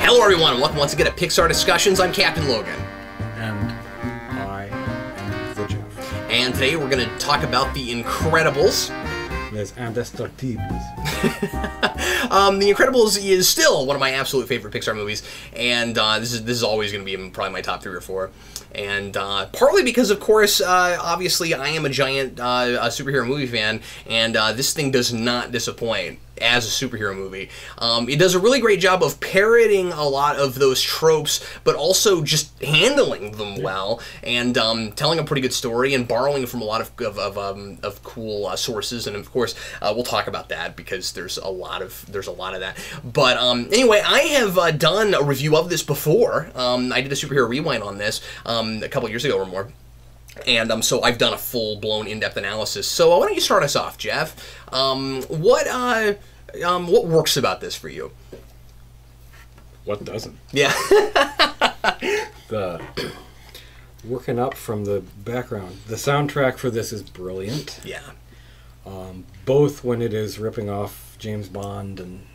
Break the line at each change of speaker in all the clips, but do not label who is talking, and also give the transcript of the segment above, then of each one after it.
Hello everyone, and welcome once again to Pixar Discussions. I'm Captain Logan.
And I am The Geoff.
And today we're going to talk about The Incredibles.
Les Indestructibles.
The Incredibles is still one of my absolute favorite Pixar movies, and this is always going to be probably my top 3 or 4. And partly because, of course, obviously I am a giant superhero movie fan, and this thing does not disappoint as a superhero movie. It does a really great job of parroting a lot of those tropes, but also just handling them well, and telling a pretty good story, and borrowing from a lot of cool sources. And of course, we'll talk about that because there's a lot of that. But anyway, I have done a review of this before. I did a superhero rewind on this a couple years ago or more. And so I've done a full-blown, in-depth analysis. So why don't you start us off, Geoff? What works about this for you?
What doesn't?
Yeah.
The working up from the background. The soundtrack for this is brilliant.
Yeah.
Both when it is ripping off James Bond and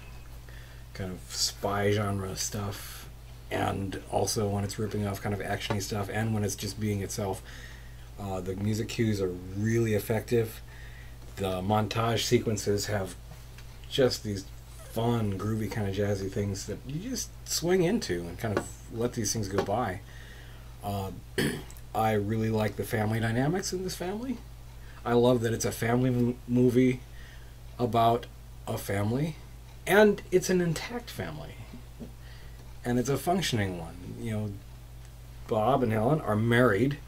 kind of spy genre stuff, and also when it's ripping off kind of actiony stuff, and when it's just being itself. The music cues are really effective. The montage sequences have just these fun, groovy, kind of jazzy things that you just swing into and kind of let these things go by. I really like the family dynamics in this family. I love that it's a family movie about a family, and it's an intact family, and it's a functioning one. You know, Bob and Helen are married,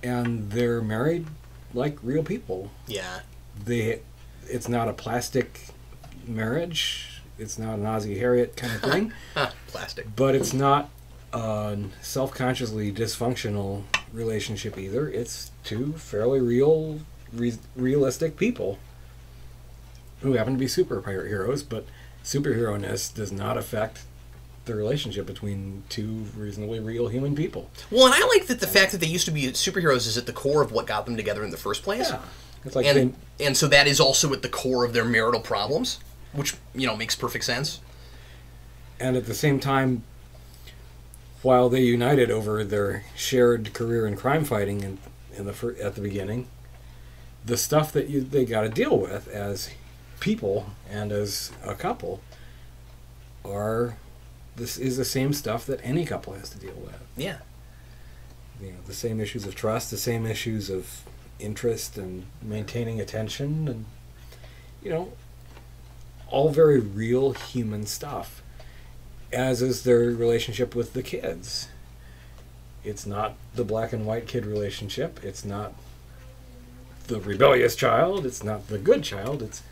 and they're married like real people.
Yeah.
It's not a plastic marriage. It's not an Ozzie Harriet kind of thing.
Plastic.
But it's not a self-consciously dysfunctional relationship either. It's two fairly realistic people who happen to be superheroes, but superhero-ness does not affect the relationship between two reasonably real human people.
Well, and I like that the fact that they used to be superheroes is at the core of what got them together in the first place.
Yeah. It's like
and so that is also at the core of their marital problems, which, makes perfect sense.
And at the same time, while they united over their shared career in crime fighting at the beginning, the stuff that they got to deal with as people and as a couple this is the same stuff that any couple has to deal with.
Yeah.
The same issues of trust, the same issues of interest and maintaining attention, and all very real human stuff, as is their relationship with the kids. It's not the black and white kid relationship. It's not the rebellious child. It's not the good child. It's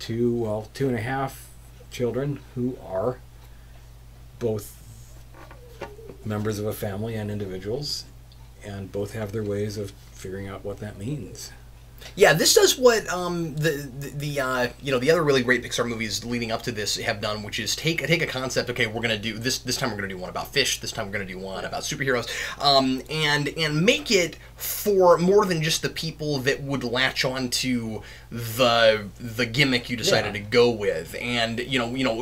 2.5 children who are both members of a family and individuals, and both have their ways of figuring out what that means.
Yeah, this does what the other really great Pixar movies leading up to this have done, which is take a concept. Okay, we're gonna do this time. We're gonna do one about fish. This time we're gonna do one about superheroes, and make it for more than just the people that would latch on to the gimmick you decided to go with. And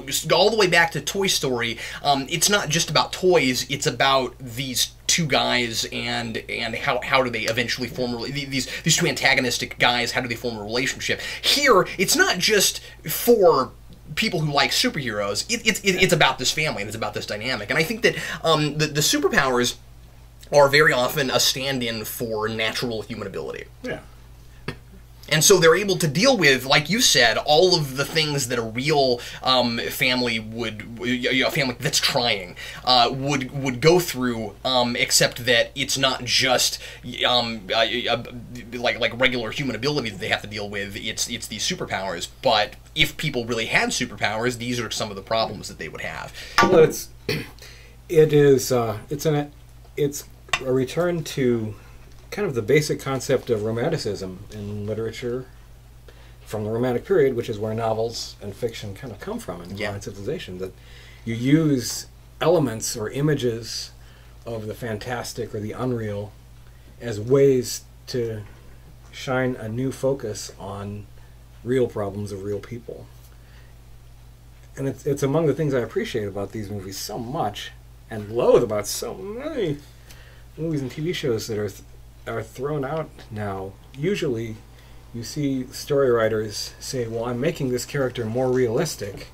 just all the way back to Toy Story. It's not just about toys. It's about these two guys and how do they eventually form these two antagonistic guys, how do they form a relationship. Here it's not just for people who like superheroes. It's about this family, and it's about this dynamic. And I think that the superpowers are very often a stand-in for natural human ability.
Yeah.
And so they're able to deal with, like you said, all of the things that a real family a family that's trying would go through, except that it's not just like regular human ability that they have to deal with. It's these superpowers. But if people really had superpowers, these are some of the problems that they would have.
Well, it's a return to kind of the basic concept of romanticism in literature from the Romantic period, which is where novels and fiction kind of come from in modern civilization, that you use elements or images of the fantastic or the unreal as ways to shine a new focus on real problems of real people. and it's among the things I appreciate about these movies so much, and loathe about so many movies and TV shows that are thrown out now. Usually, you see story writers say, "Well, I'm making this character more realistic."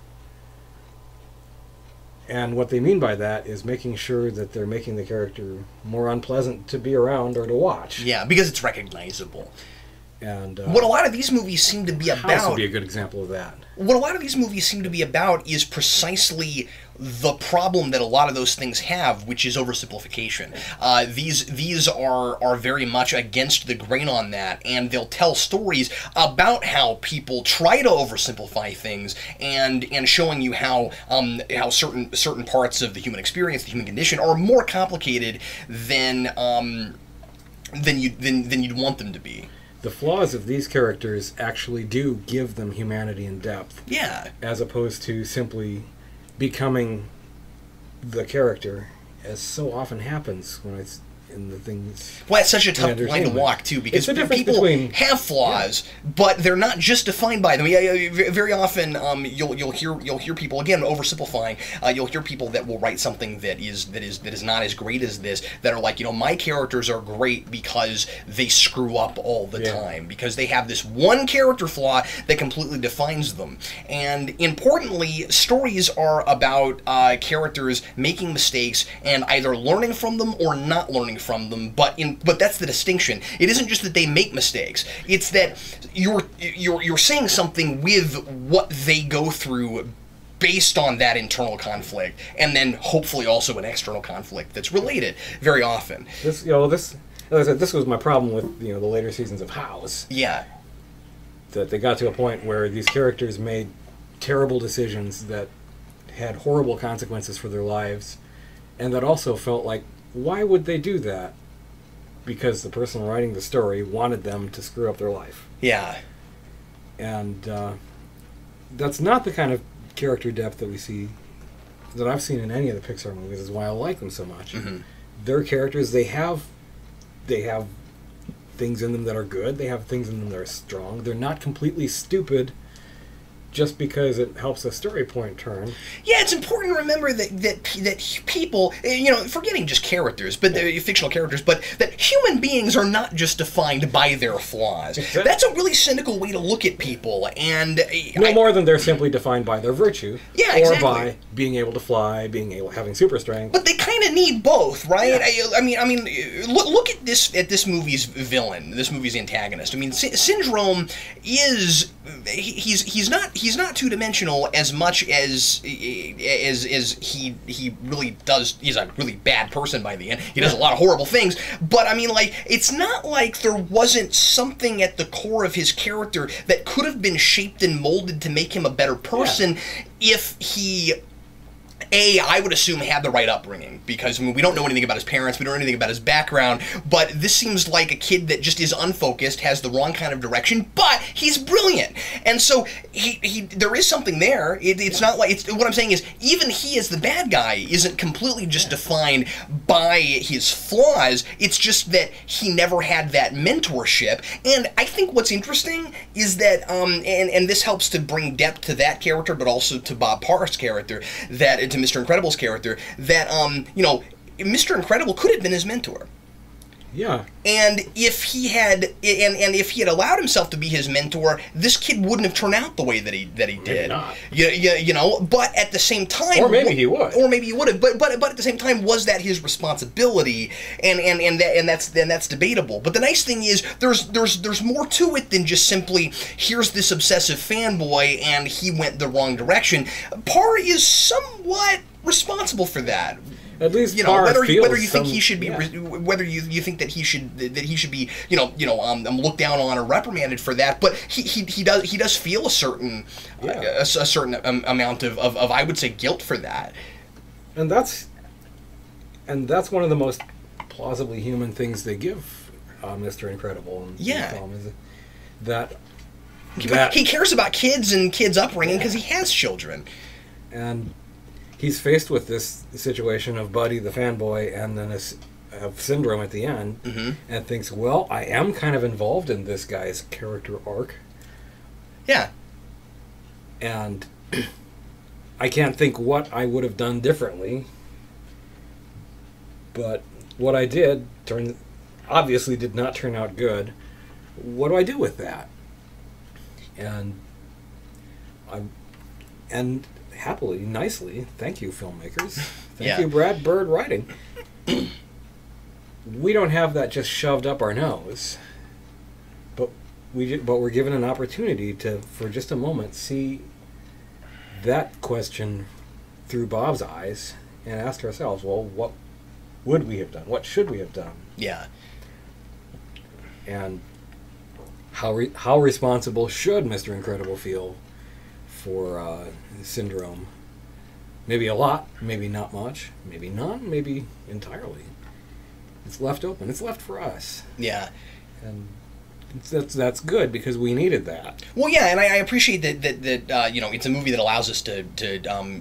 And what they mean by that is making sure that they're making the character more unpleasant to be around or to watch.
Yeah, because it's recognizable.
And
what a lot of these movies seem to be
House
about...
would be a good example of that.
What a lot of these movies seem to be about is precisely the problem that a lot of those things have, which is oversimplification. These are very much against the grain on that, and they'll tell stories about how people try to oversimplify things, and showing you how certain parts of the human experience, the human condition, are more complicated than you'd want them to be.
The flaws of these characters actually do give them humanity and depth.
Yeah.
As opposed to simply becoming the character, as so often happens when it's in the things.
Well, it's such a tough line to walk, too, because people have flaws, but they're not just defined by them. Very often, you'll hear people, again, oversimplifying. You'll hear people that will write something that is not as great as this, that are like, my characters are great because they screw up all the time, because they have this one character flaw that completely defines them. And importantly, stories are about characters making mistakes and either learning from them or not learning from them, but that's the distinction. It isn't just that they make mistakes. It's that you're saying something with what they go through based on that internal conflict, and then hopefully also an external conflict that's related very often.
This as I said, this was my problem with the later seasons of House.
Yeah.
That they got to a point where these characters made terrible decisions that had horrible consequences for their lives, and that also felt like, why would they do that? Because the person writing the story wanted them to screw up their life.
Yeah.
And that's not the kind of character depth that I've seen in any of the Pixar movies, is why I like them so much.
Mm-hmm.
Their characters, they have things in them that are good, they have things in them that are strong. They're not completely stupid just because it helps a story point turn. Yeah,
it's important to remember that people, forgetting just characters, but they're fictional characters, but that human beings are not just defined by their flaws. Exactly. That's a really cynical way to look at people, and
no more than they're simply defined by their virtue.
Yeah,
or by being able to fly, having super strength.
But they kind of need both, right? Yeah. Look at this movie's villain, this movie's antagonist. Syndrome is he's not two-dimensional as much as he really does. He's a really bad person by the end. He does a lot of horrible things, but it's not like there wasn't something at the core of his character that could have been shaped and molded to make him a better person if he I would assume had the right upbringing, because we don't know anything about his parents, we don't know anything about his background, but this seems like a kid that just is unfocused, has the wrong kind of direction, but he's brilliant. And so there is something there. It's not like, what I'm saying is, even he as the bad guy isn't completely just defined by his flaws, it's just that he never had that mentorship. And I think what's interesting is that, and this helps to bring depth to that character, but also to Bob Parr's character, to Mr. Incredible's character, that, Mr. Incredible could have been his mentor.
Yeah.
And if he had allowed himself to be his mentor, this kid wouldn't have turned out the way that he did.
Maybe not.
But at the same time,
or maybe he would.
Or maybe he would have. But at the same time, was that his responsibility? And that's debatable. But the nice thing is, there's more to it than just simply, here's this obsessive fanboy and he went the wrong direction. Parr is somewhat responsible for that.
At least
whether you think he should be, whether you think that he should be, looked down on or reprimanded for that, but he does feel a certain amount of I would say guilt for that.
And that's one of the most plausibly human things they give Mr. Incredible. Is that
he cares about kids and kids' upbringing because he has children.
And he's faced with this situation of Buddy the fanboy and then of Syndrome at the end, and thinks, well, I am kind of involved in this guy's character arc.
Yeah.
And I can't think what I would have done differently. But what I did obviously did not turn out good. What do I do with that? And happily, nicely, thank you, filmmakers. Thank you, Brad Bird Writing. We don't have that just shoved up our nose, but we're given an opportunity to, for just a moment, see that question through Bob's eyes and ask ourselves, well, what would we have done? What should we have done?
Yeah.
And how responsible should Mr. Incredible feel for Syndrome? Maybe a lot, maybe not much, maybe none, maybe entirely. It's left open. It's left for us.
Yeah.
And that's good because we needed that.
Well, yeah, and I appreciate that you know, it's a movie that allows us to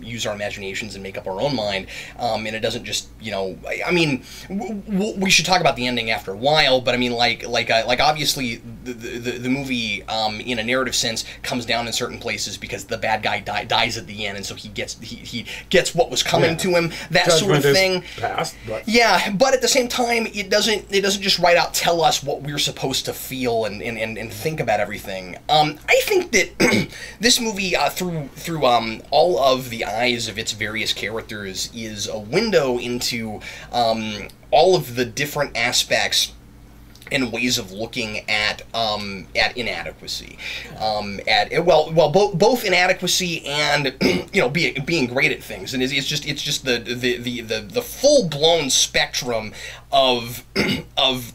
use our imaginations and make up our own mind, and it doesn't just, you know, I mean, we should talk about the ending after a while, but I mean, like obviously the movie in a narrative sense comes down in certain places because the bad guy dies at the end, and so he gets what was coming to him, that
Judgment
sort of thing.
Passed, but
Yeah, but at the same time, it doesn't just right out tell us what we're supposed to feel and think about everything. I think that this movie, through all of the eyes of its various characters, is a window into all of the different aspects and ways of looking at inadequacy, both inadequacy and you know, being great at things, and it's just the full blown spectrum of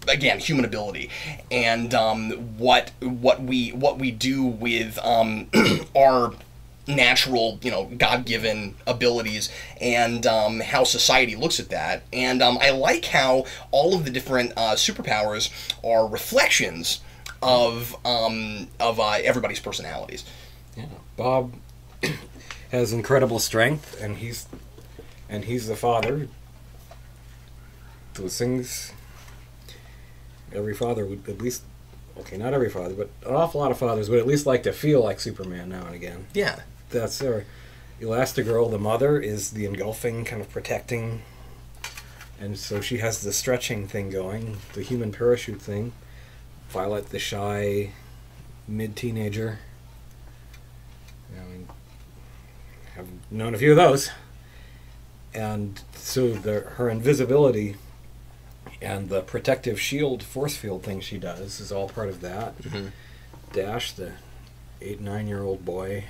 again, human ability, and what we do with our natural, you know, God-given abilities, and how society looks at that. And I like how all of the different superpowers are reflections of everybody's personalities.
Yeah, Bob has incredible strength, and he's the father. Those things every father would at least, okay, not every father, but an awful lot of fathers would at least like to feel like Superman now and again.
Yeah.
That's there. Elastigirl, the mother, is the engulfing, kind of protecting, and so she has the stretching thing going, the human parachute thing. Violet, the shy mid-teenager. I mean, I've known a few of those. And so her invisibility and the protective shield force field thing she does is all part of that.
Mm-hmm.
Dash, the 8-9-year-old boy,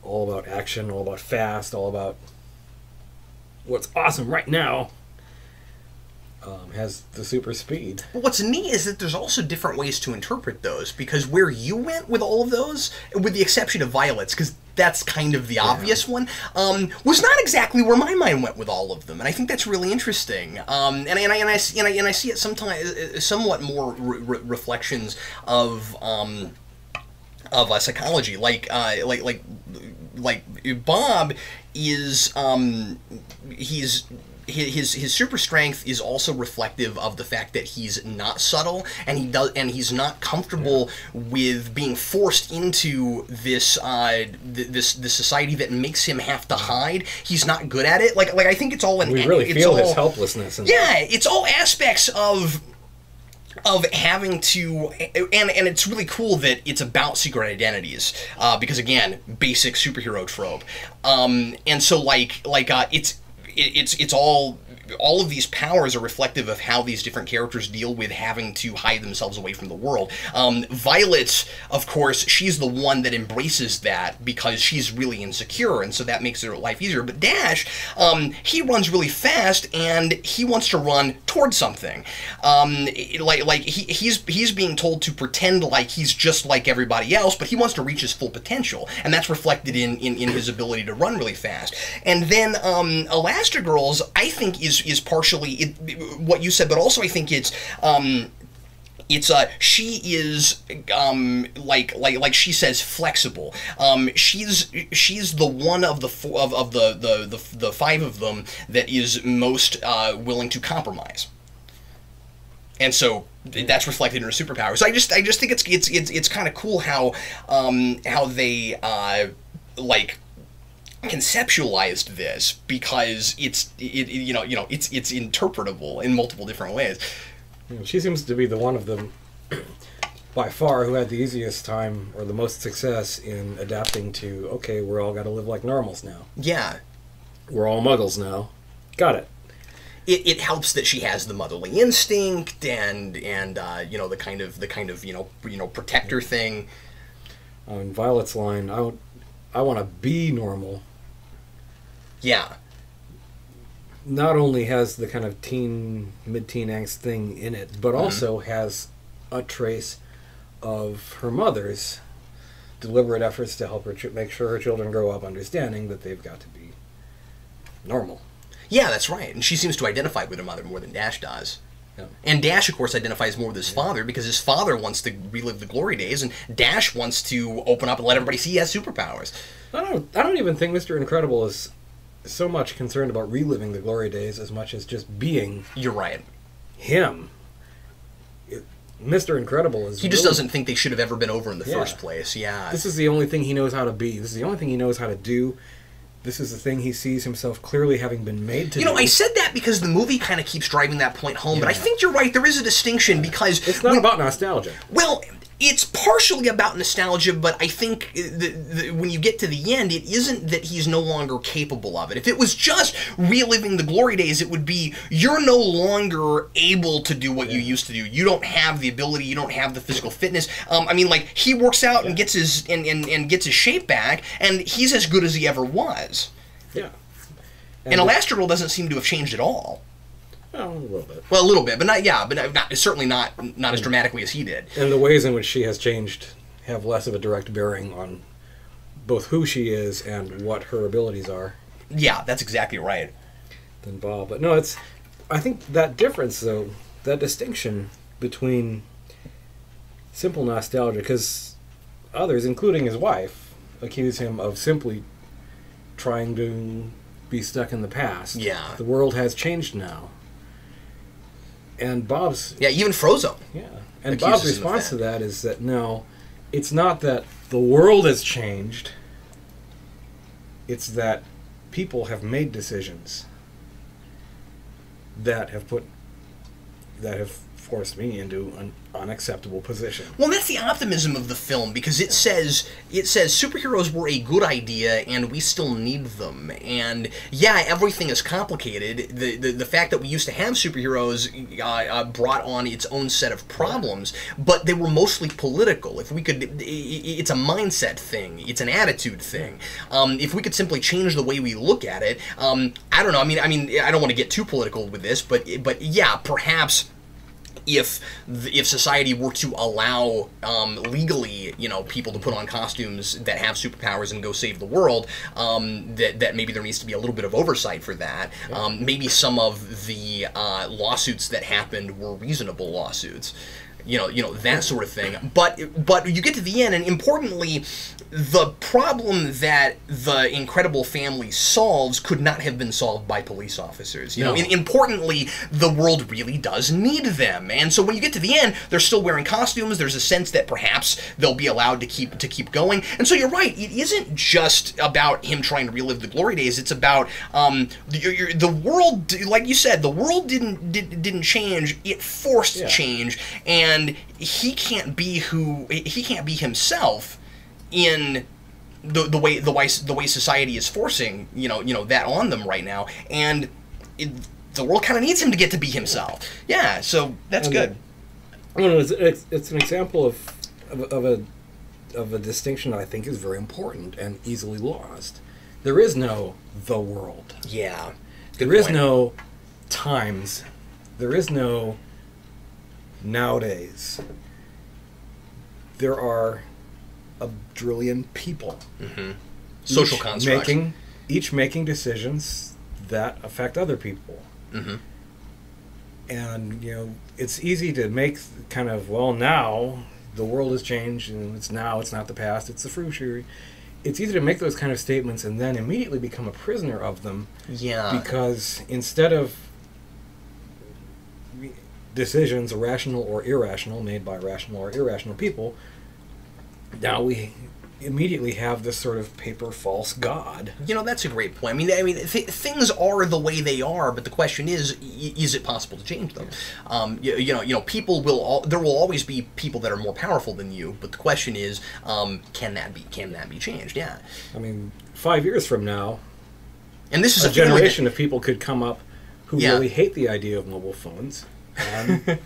all about action, all about fast, all about what's awesome right now, has the super speed.
But what's neat is that there's also different ways to interpret those, because where you went with all of those, with the exception of Violet's, because that's kind of the obvious one, was not exactly where my mind went with all of them, and I think that's really interesting. And I see it sometimes somewhat more reflections of psychology, like Bob is his super strength is also reflective of the fact that he's not subtle, and he's not comfortable with being forced into this this society that makes him have to hide. He's not good at it. Like I think it's all
we really feel his helplessness.
Yeah, it's all aspects of having to, and it's really cool that it's about secret identities, because again, basic superhero trope, and so it's all of these powers are reflective of how these different characters deal with having to hide themselves away from the world. Violet, of course, she's the one that embraces that because she's really insecure, and so that makes her life easier. But Dash, he runs really fast, and he wants to run towards something. He's being told to pretend like he's just like everybody else, but he wants to reach his full potential, and that's reflected in his ability to run really fast. And then Elastigirl's, I think, is partially what you said, but also I think it's she is like she says, flexible. She's the one of the the five of them that is most willing to compromise, and so that's reflected in her superpower. So I just think it's kind of cool how they like conceptualized this because it's interpretable in multiple different ways.
She seems to be the one of them by far who had the easiest time or the most success in adapting to, okay, we're all got to live like normals now.
Yeah.
We're all muggles now. Got it.
It helps that she has the motherly instinct and the kind of protector thing.
On Violet's line, I want to be normal.
Yeah.
Not only has the kind of mid-teen angst thing in it, but also has a trace of her mother's deliberate efforts to help her make sure her children grow up understanding that they've got to be normal.
Yeah, that's right. And she seems to identify with her mother more than Dash does.
Yeah.
And Dash, of course, identifies more with his father because his father wants to relive the glory days, and Dash wants to open up and let everybody see he has superpowers.
I don't even think Mr. Incredible is so much concerned about reliving the glory days as much as just being.
You're right.
Him. Mr. Incredible is.
He just doesn't think they should have ever been over in the first place. Yeah.
This is the only thing he knows how to be. This is the only thing he knows how to do. This is the thing he sees himself clearly having been made to do.
I said that because the movie kind of keeps driving that point home, but I think you're right. There is a distinction because
it's not about nostalgia.
Well, it's partially about nostalgia, but I think when you get to the end, it isn't that he's no longer capable of it. If it was just reliving the glory days, it would be you're no longer able to do what you used to do. You don't have the ability. You don't have the physical fitness. He works out and gets his and gets his shape back, and he's as good as he ever was.
Yeah.
And Elastigirl doesn't seem to have changed at all.
Well, a little bit.
Well, a little bit, but certainly not as dramatically as he did.
And the ways in which she has changed have less of a direct bearing on both who she is and what her abilities are.
Yeah, that's exactly right.
Than Bob. But no, I think that difference, though, that distinction between simple nostalgia, because others, including his wife, accuse him of simply trying to be stuck in the past.
Yeah.
The world has changed now. And Bob's...
Yeah, even Frozone.
Yeah. And Bob's response to that is that, no, it's not that the world has changed. It's that people have made decisions that have forced me into an unacceptable position.
Well, that's the optimism of the film, because it says superheroes were a good idea and we still need them. And yeah, everything is complicated. The fact that we used to have superheroes brought on its own set of problems, but they were mostly political. If we could, it's a mindset thing. It's an attitude thing. If we could simply change the way we look at it, I don't know. I mean, I don't want to get too political with this, but yeah, perhaps. If society were to allow legally, people to put on costumes that have superpowers and go save the world, that maybe there needs to be a little bit of oversight for that. Maybe some of the lawsuits that happened were reasonable lawsuits. That sort of thing. But you get to the end, and importantly, the problem that the Incredible family solves could not have been solved by police officers. Importantly, the world really does need them. And so when you get to the end, they're still wearing costumes. There's a sense that perhaps they'll be allowed to keep going. And so you're right. It isn't just about him trying to relive the glory days. It's about the world. Like you said, the world didn't change. It forced change. And he can't be himself in the way society is forcing that on them right now, and the world kind of needs him to get to be himself. Yeah, so that's good.
It's an example of a distinction that I think is very important and easily lost. There is no the world.
Yeah,
there is no times. There is no nowadays. There are a trillion people.
Mm-hmm. Social construct.
Each making decisions that affect other people.
Mm-hmm.
And, it's easy to make kind of, now the world has changed and it's not the past, it's the future. It's easy to make those kind of statements and then immediately become a prisoner of them.
Yeah.
Because instead of decisions, rational or irrational, made by rational or irrational people, now we immediately have this sort of paper false god.
You know, that's a great point. Things are the way they are, but the question is it possible to change them? People there will always be people that are more powerful than you, but the question is, can that be changed? Yeah.
I mean, 5 years from now,
and this is
a generation of people could come up who really hate the idea of mobile phones, and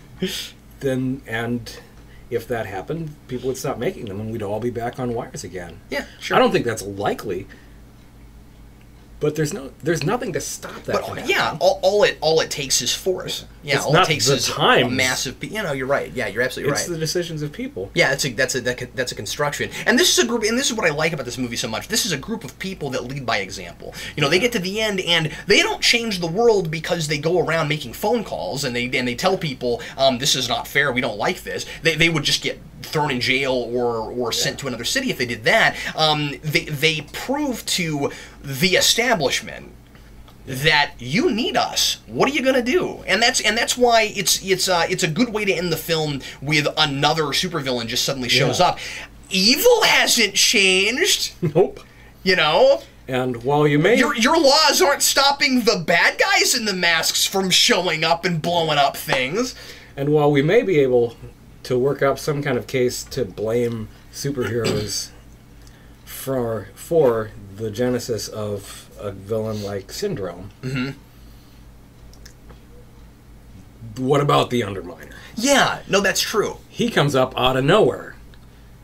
if that happened, people would stop making them, and we'd all be back on wires again.
Yeah, sure.
I don't think that's likely, but there's nothing to stop that.
But yeah, all it takes is force. Yeah, all it takes is a massive. You're right. Yeah, you're absolutely right.
It's the decisions of people.
Yeah, that's a construction. And this is a group. And this is what I like about this movie so much. This is a group of people that lead by example. They get to the end and they don't change the world because they go around making phone calls and they tell people this is not fair. We don't like this. They would just get thrown in jail or sent to another city if they did that. They prove to the establishment that you need us. What are you gonna do? And that's why it's a good way to end the film with another supervillain just suddenly shows up. Evil hasn't changed.
Nope. And while you may
your laws aren't stopping the bad guys in the masks from showing up and blowing up things.
And while we may be able to work up some kind of case to blame superheroes for the genesis of a villain-like syndrome.
Mm-hmm.
What about the Underminer?
Yeah, no, that's true.
He comes up out of nowhere,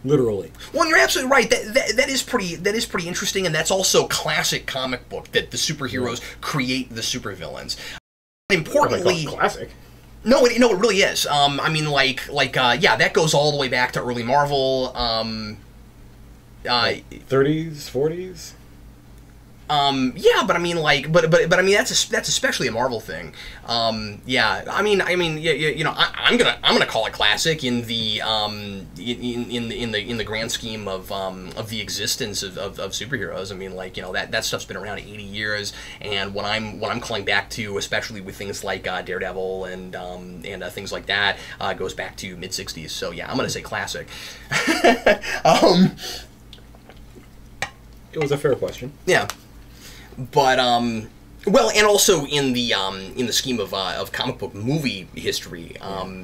literally.
Well, and you're absolutely right. That is pretty interesting, and that's also classic comic book that the superheroes create the supervillains. Importantly,
classic.
No, it really is. That goes all the way back to early Marvel.
30s, 40s.
That's especially a Marvel thing. I'm gonna call it classic in the in the grand scheme of the existence of superheroes. That stuff's been around 80 years, and what I'm calling back to, especially with things like Daredevil and things like that, goes back to mid 60s. So yeah, I'm gonna say classic.
It was a fair question.
Yeah. But well, and also in the scheme of comic book movie history,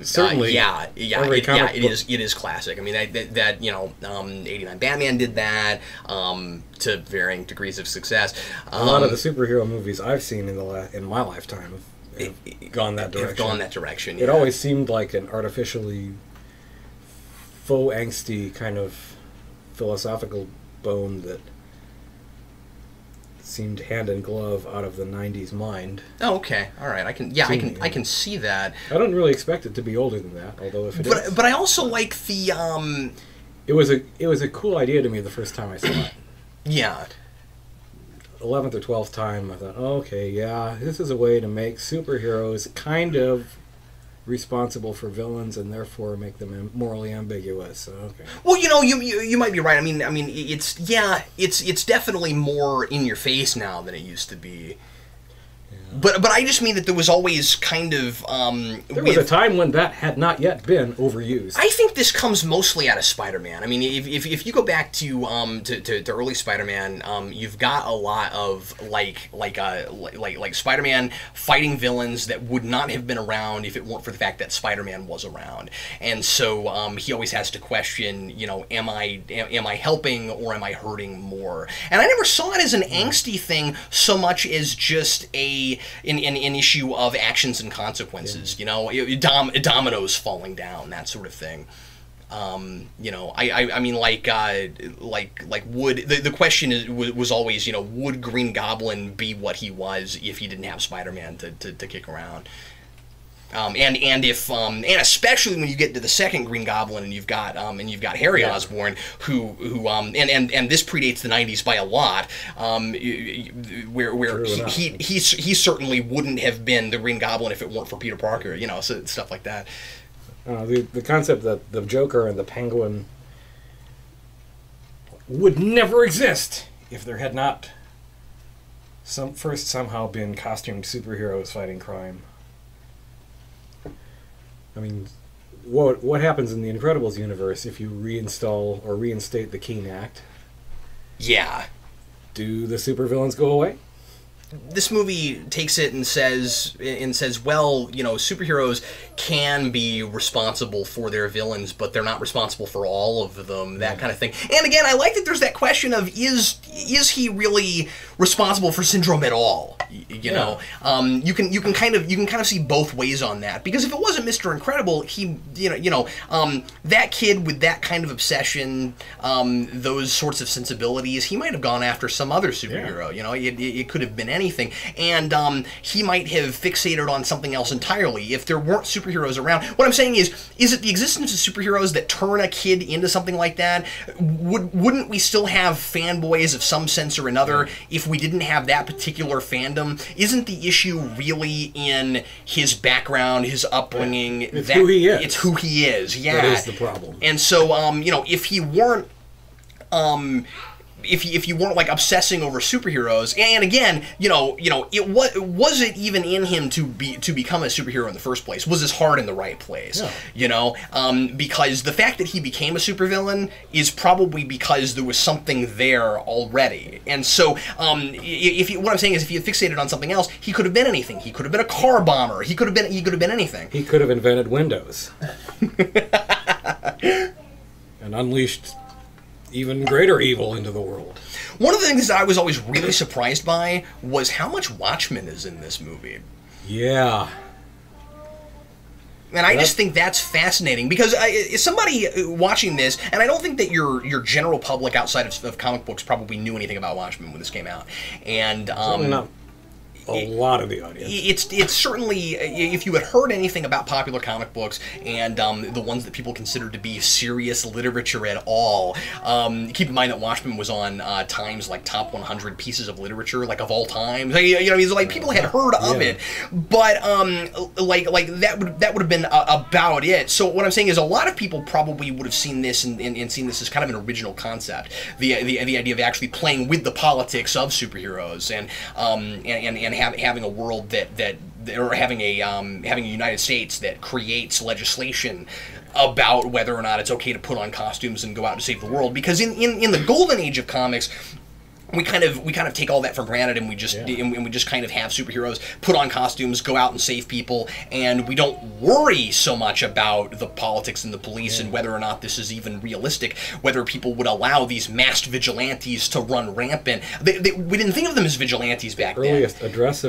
certainly,
it is classic. I mean, 89 Batman did that to varying degrees of success.
A lot of the superhero movies I've seen in my lifetime have gone that direction.
Yeah.
It always seemed like an artificially faux angsty kind of philosophical bone that seemed hand in glove out of the 90s mind.
Oh, okay. All right. I can see that.
I don't really expect it to be older than that, although if it is.
But I also like the
It was a cool idea to me the first time I saw it.
Yeah.
11th or 12th time I thought, okay, yeah, this is a way to make superheroes kind of responsible for villains and therefore make them morally ambiguous. So, okay.
Well, you might be right. I mean, it's definitely more in your face now than it used to be. But I just mean that there was always kind of...
there was a time when that had not yet been overused.
I think this comes mostly out of Spider-Man. I mean, if you go back to early Spider-Man, you've got a lot of like Spider-Man fighting villains that would not have been around if it weren't for the fact that Spider-Man was around. And so he always has to question, am I helping or am I hurting more? And I never saw it as an angsty thing so much as just an issue of actions and consequences, dominoes falling down, that sort of thing. The question was always, would Green Goblin be what he was if he didn't have Spider-Man to kick around? And especially when you get to the second Green Goblin and you've got Harry Osborn who and this predates the 90s by a lot, where he certainly wouldn't have been the Green Goblin if it weren't for Peter Parker, so stuff like that.
The concept that the Joker and the Penguin would never exist if there had not somehow been costumed superheroes fighting crime. I mean, what happens in the Incredibles universe if you reinstate the Keene Act?
Yeah.
Do the supervillains go away?
This movie takes it and says, well, you know, superheroes can be responsible for their villains, but they're not responsible for all of them, that kind of thing. And again, I like that there's that question of, is he really responsible for Syndrome at all? You know, you can kind of see both ways on that, because if it wasn't Mr. Incredible, he, that kid with that kind of obsession, those sorts of sensibilities, he might have gone after some other superhero. You know, it could have been anything, and he might have fixated on something else entirely if there weren't superheroes around. What I'm saying is it the existence of superheroes that turn a kid into something like that? Wouldn't we still have fanboys of some sense or another if we didn't have that particular fandom? Isn't the issue really in his background, his upbringing?
It's who he is.
It's who he is, yeah.
That is the problem.
And so, if he weren't... If you weren't like obsessing over superheroes, and again, was it even in him to become a superhero in the first place? Was his heart in the right place? Yeah. Because the fact that he became a supervillain is probably because there was something there already. And so, what I'm saying is, if he had fixated on something else, he could have been anything. He could have been a car bomber. He could have been anything.
He could have invented Windows and unleashed even greater evil into the world.
One of the things that I was always really surprised by was how much Watchmen is in this movie.
Yeah.
And I just think that's fascinating, because somebody watching this, and I don't think that your general public outside of comic books probably knew anything about Watchmen when this came out. And
certainly not a lot of the audience.
It's certainly, if you had heard anything about popular comic books and the ones that people considered to be serious literature at all, keep in mind that Watchmen was on Time's like top 100 pieces of literature, like of all time. People had heard of it, but like that would have been about it. So what I'm saying is, a lot of people probably would have seen this and seen this as kind of an original concept, the idea of actually playing with the politics of superheroes and having a world or having a United States that creates legislation about whether or not it's okay to put on costumes and go out to save the world. Because in the golden age of comics, we kind of take all that for granted, and we just kind of have superheroes put on costumes, go out and save people, and we don't worry so much about the politics and the police and whether or not this is even realistic, whether people would allow these masked vigilantes to run rampant. We didn't think of them as vigilantes back then.
The earliest address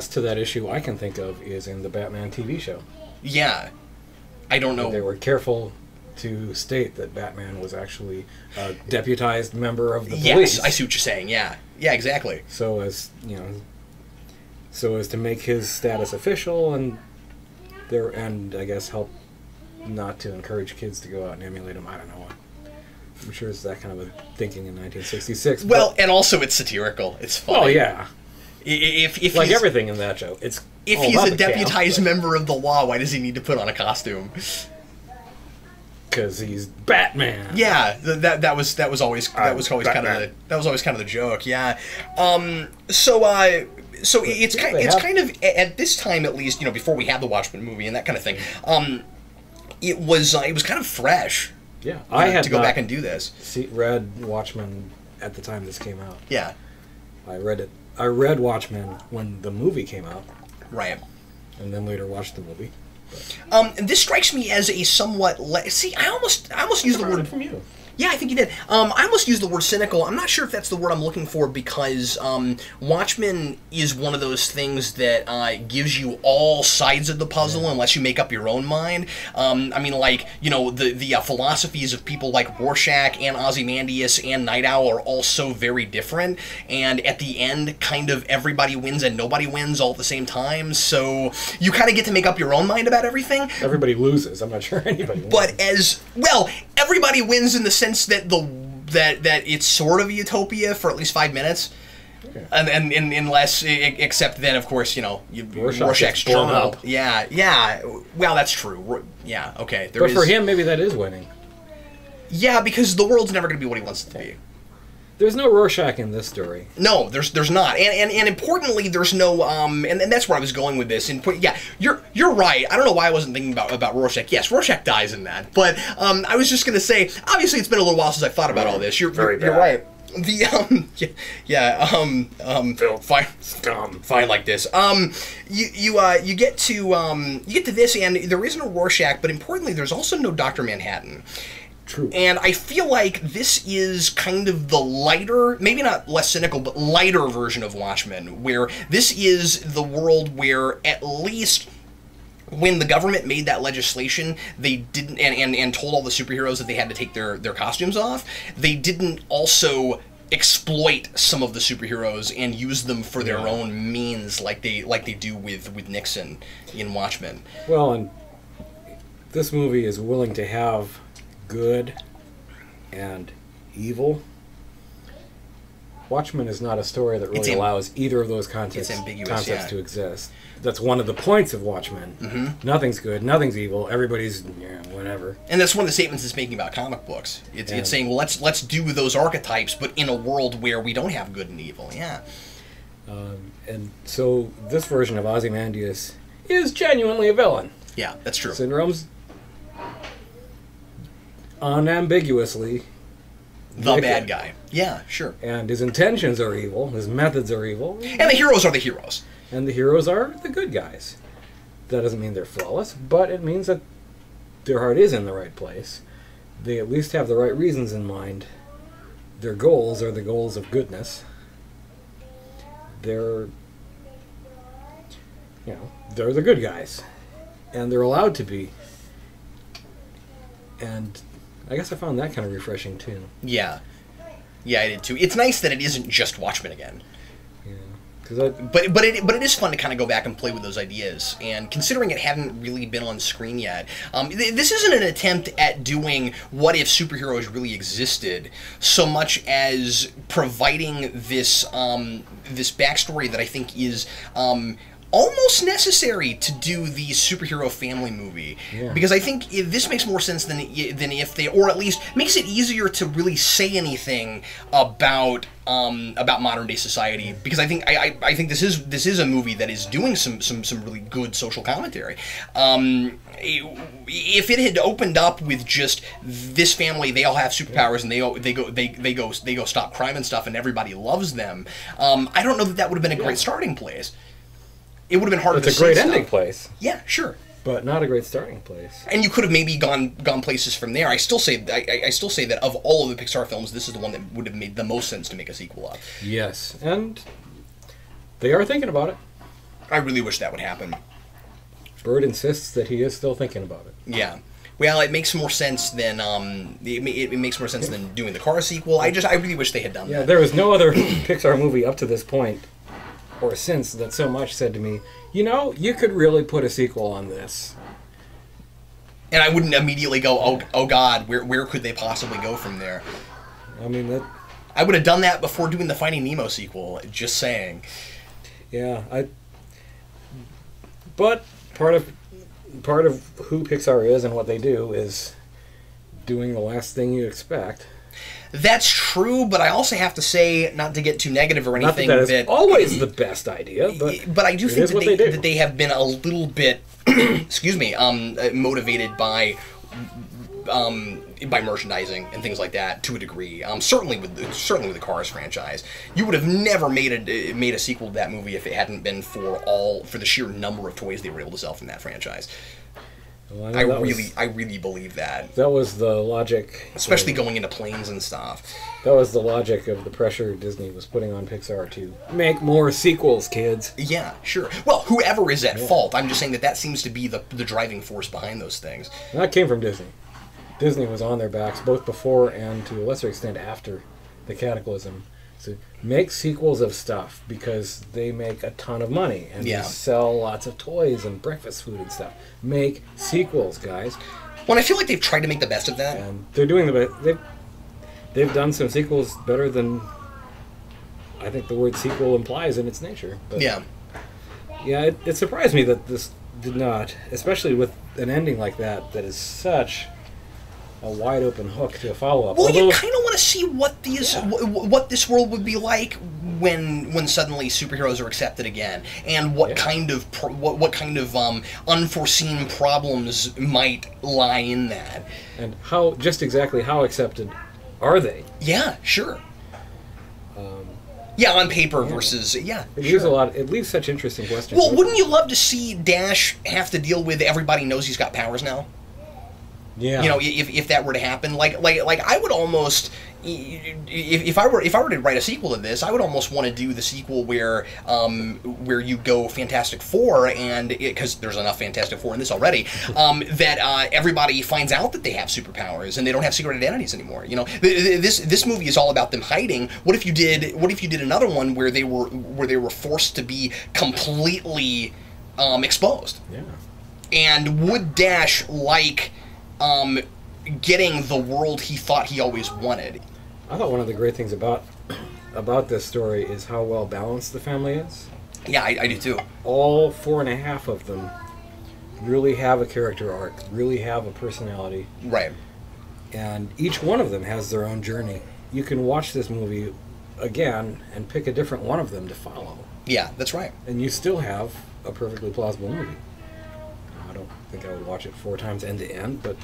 to that issue I can think of is in the Batman TV show.
Yeah, I don't know.
They were careful to state that Batman was actually a deputized member of the police.
Yes, I see what you're saying. Yeah, exactly.
So as to make his status official, and I guess help not to encourage kids to go out and emulate him. I don't know. I'm sure it's that kind of a thinking in 1966.
Well, and also it's satirical. It's funny.
Oh yeah.
If
like everything in that show, if
he's a deputized member of the law, why does he need to put on a costume?
Because he's Batman.
Yeah, that was always kind of the joke. Yeah. So it's kind of at this time, at least, before we had the Watchmen movie and that kind of thing. It was kind of fresh.
Yeah, I had
to go back and do this.
Read Watchmen at the time this came out.
Yeah.
I read Watchmen when the movie came out.
Right.
And then later watched the movie.
This strikes me as a somewhat... I almost used the word...
from you.
Yeah, I think you did. I almost used the word cynical. I'm not sure if that's the word I'm looking for, because Watchmen is one of those things that gives you all sides of the puzzle unless you make up your own mind. The philosophies of people like Rorschach and Ozymandias and Night Owl are all so very different, and at the end, kind of everybody wins and nobody wins all at the same time, so you kind of get to make up your own mind about everything.
Everybody loses. I'm not sure anybody wins.
But everybody wins in the sense that that it's sort of a utopia for at least 5 minutes, and unless, except then, of course, Rorschach's
blown up.
Yeah. Well, that's true. Yeah. Okay.
But for him, maybe that is winning.
Yeah, because the world's never going to be what he wants it to be.
There's no Rorschach in this story.
No, there's not, and importantly, there's no and that's where I was going with this. And yeah, you're right. I don't know why I wasn't thinking about Rorschach. Yes, Rorschach dies in that, but I was just gonna say, obviously, it's been a little while since I thought about all this. You're right. fine, fine like this. You get to this, and there isn't a Rorschach, but importantly, there's also no Dr. Manhattan.
True.
And I feel like this is kind of the lighter, maybe not less cynical, but lighter version of Watchmen, where this is the world where at least when the government made that legislation, they didn't, and told all the superheroes that they had to take their costumes off, they didn't also exploit some of the superheroes and use them for their own means like they do with Nixon in Watchmen.
Well, and this movie is willing to have good and evil. Watchmen is not a story that really allows either of those concepts to exist. That's one of the points of Watchmen.
Mm-hmm.
Nothing's good, nothing's evil, everybody's whatever.
And that's one of the statements it's making about comic books. It's saying, well, let's do those archetypes, but in a world where we don't have good and evil. Yeah.
And so this version of Ozymandias is genuinely a villain.
Yeah, that's true.
Syndrome's unambiguously
the bad guy. Yeah, sure.
And his intentions are evil, his methods are evil.
And the heroes are the heroes.
And the heroes are the good guys. That doesn't mean they're flawless, but it means that their heart is in the right place. They at least have the right reasons in mind. Their goals are the goals of goodness. They're the good guys. And they're allowed to be. And I guess I found that kind of refreshing, too.
Yeah. Yeah, I did, too. It's nice that it isn't just Watchmen again.
Yeah.
But it is fun to kind of go back and play with those ideas. And considering it hadn't really been on screen yet, this isn't an attempt at doing what if superheroes really existed, so much as providing this backstory that I think is almost necessary to do the superhero family movie, because I think this makes more sense than if they, or at least makes it easier to really say anything about modern day society, because I think this is a movie that is doing some really good social commentary. If it had opened up with just this family, they all have superpowers and they go stop crime and stuff, and everybody loves them, I don't know that would have been a great starting place. It would have been harder to say.
It's a great ending place.
Yeah, sure.
But not a great starting place.
And you could have maybe gone places from there. I still say that of all of the Pixar films, this is the one that would have made the most sense to make a sequel of.
Yes, and they are thinking about it.
I really wish that would happen.
Bird insists that he is still thinking about it.
Yeah. Well, it makes more sense than it makes more sense than doing the Cars sequel. I really wish they had done that.
Yeah, there was no other Pixar movie up to this point or since that so much said to me, you could really put a sequel on this.
And I wouldn't immediately go, oh God, where could they possibly go from there?
I mean,
I would have done that before doing the Finding Nemo sequel, just saying.
Yeah, but part of who Pixar is and what they do is doing the last thing you expect.
That's true, but I also have to say, not to get too negative or anything,
not that is always the best idea,
but I do think that they have been a little bit, excuse me, motivated by merchandising and things like that to a degree. Certainly with the Cars franchise, you would have never made a sequel to that movie if it hadn't been for the sheer number of toys they were able to sell from that franchise.
Well,
I really believe that.
That was the logic.
Especially going into planes and stuff.
That was the logic of the pressure Disney was putting on Pixar to make more sequels, kids.
Yeah, sure. Well, whoever is at fault, I'm just saying that seems to be the driving force behind those things.
And that came from Disney. Disney was on their backs both before and to a lesser extent after the Cataclysm. So make sequels of stuff because they make a ton of money and they sell lots of toys and breakfast food and stuff. Make sequels, guys.
Well, I feel like they've tried to make the best of that.
And they're doing the best. They've done some sequels better than I think the word sequel implies in its nature. But yeah, it surprised me that this did not, especially with an ending like that is such a wide open hook to a follow up.
Well, you kind of want to see what what this world would be like when suddenly superheroes are accepted again, and what kind of unforeseen problems might lie in that,
and exactly how accepted are they?
Yeah, sure. Yeah, on paper versus
It leaves a lot. It leaves such interesting questions.
Well, wouldn't you love to see Dash have to deal with everybody knows he's got powers now?
Yeah.
You know, if that were to happen, like I would almost, if I were to write a sequel to this, I would almost want to do the sequel where you go Fantastic Four, and because there's enough Fantastic Four in this already, that everybody finds out that they have superpowers and they don't have secret identities anymore. You know, this movie is all about them hiding. What if you did another one where they were forced to be completely exposed?
Yeah.
And would Dash like getting the world he thought he always wanted?
I thought one of the great things about this story is how well balanced the family is.
Yeah, I do too.
All 4.5 of them really have a character arc, really have a personality.
Right.
And each one of them has their own journey. You can watch this movie again and pick a different one of them to follow.
Yeah, that's right.
And you still have a perfectly plausible movie. I don't think I would watch it 4 times end to end, but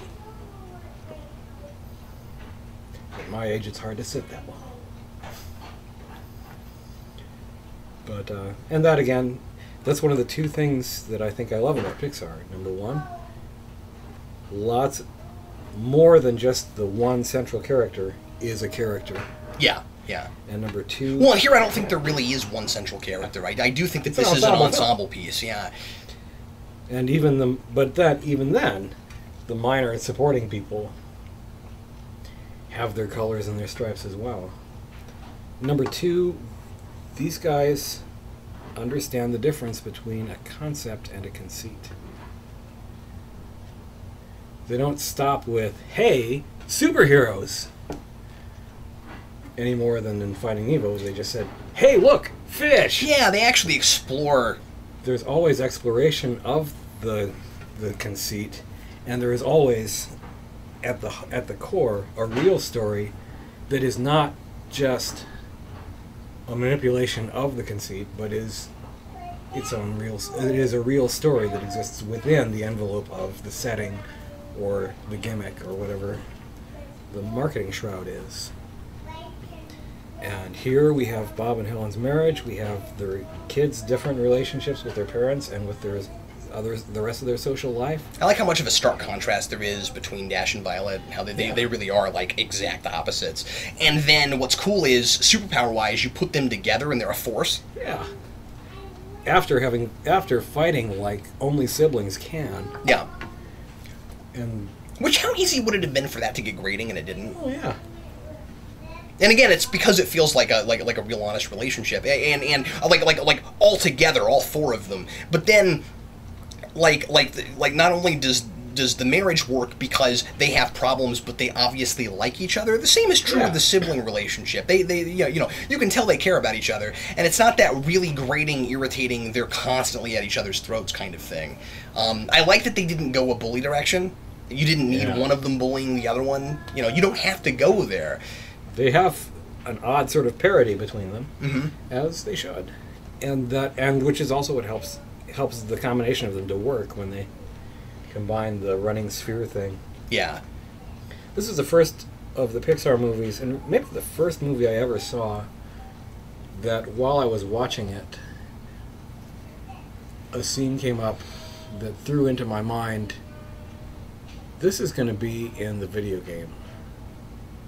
at my age it's hard to sit that long. But, and that again, that's one of the 2 things that I think I love about Pixar. Number 1, lots more than just the one central character is a character.
Yeah, yeah.
And number 2...
Well, here I don't think there really is one central character. I do think that this is an ensemble piece, yeah.
And even then, the minor and supporting people have their colors and their stripes as well. Number 2, these guys understand the difference between a concept and a conceit. They don't stop with, hey, superheroes, any more than in Finding Nemo. They just said, hey, look, fish!
Yeah, they actually explore.
There's always exploration of the conceit, and there is always, at the core, a real story that is not just a manipulation of the conceit, but is its own real. It is a real story that exists within the envelope of the setting, or the gimmick, or whatever the marketing shroud is. And here we have Bob and Helen's marriage. We have their kids' different relationships with their parents and with their the rest of their social life.
I like how much of a stark contrast there is between Dash and Violet, and how they really are like exact opposites. And then what's cool is, superpower-wise, you put them together and they're a force.
Yeah. After fighting like only siblings can.
Yeah.
And
which, how easy would it have been for that to get grading, and it didn't?
Oh yeah.
And again, it's because it feels like a real honest relationship, and like all together, all 4 of them. But then, like not only does the marriage work because they have problems, but they obviously like each other. The same is true of the sibling relationship. They you can tell they care about each other, and it's not that really grating, irritating, they're constantly at each other's throats kind of thing. I like that they didn't go a bully direction. You didn't need one of them bullying the other one. You don't have to go there.
They have an odd sort of parity between them, as they should, and which is also what helps the combination of them to work when they combine the running sphere thing.
Yeah.
This is the first of the Pixar movies, and maybe the first movie I ever saw that while I was watching it, a scene came up that threw into my mind, this is going to be in the video game.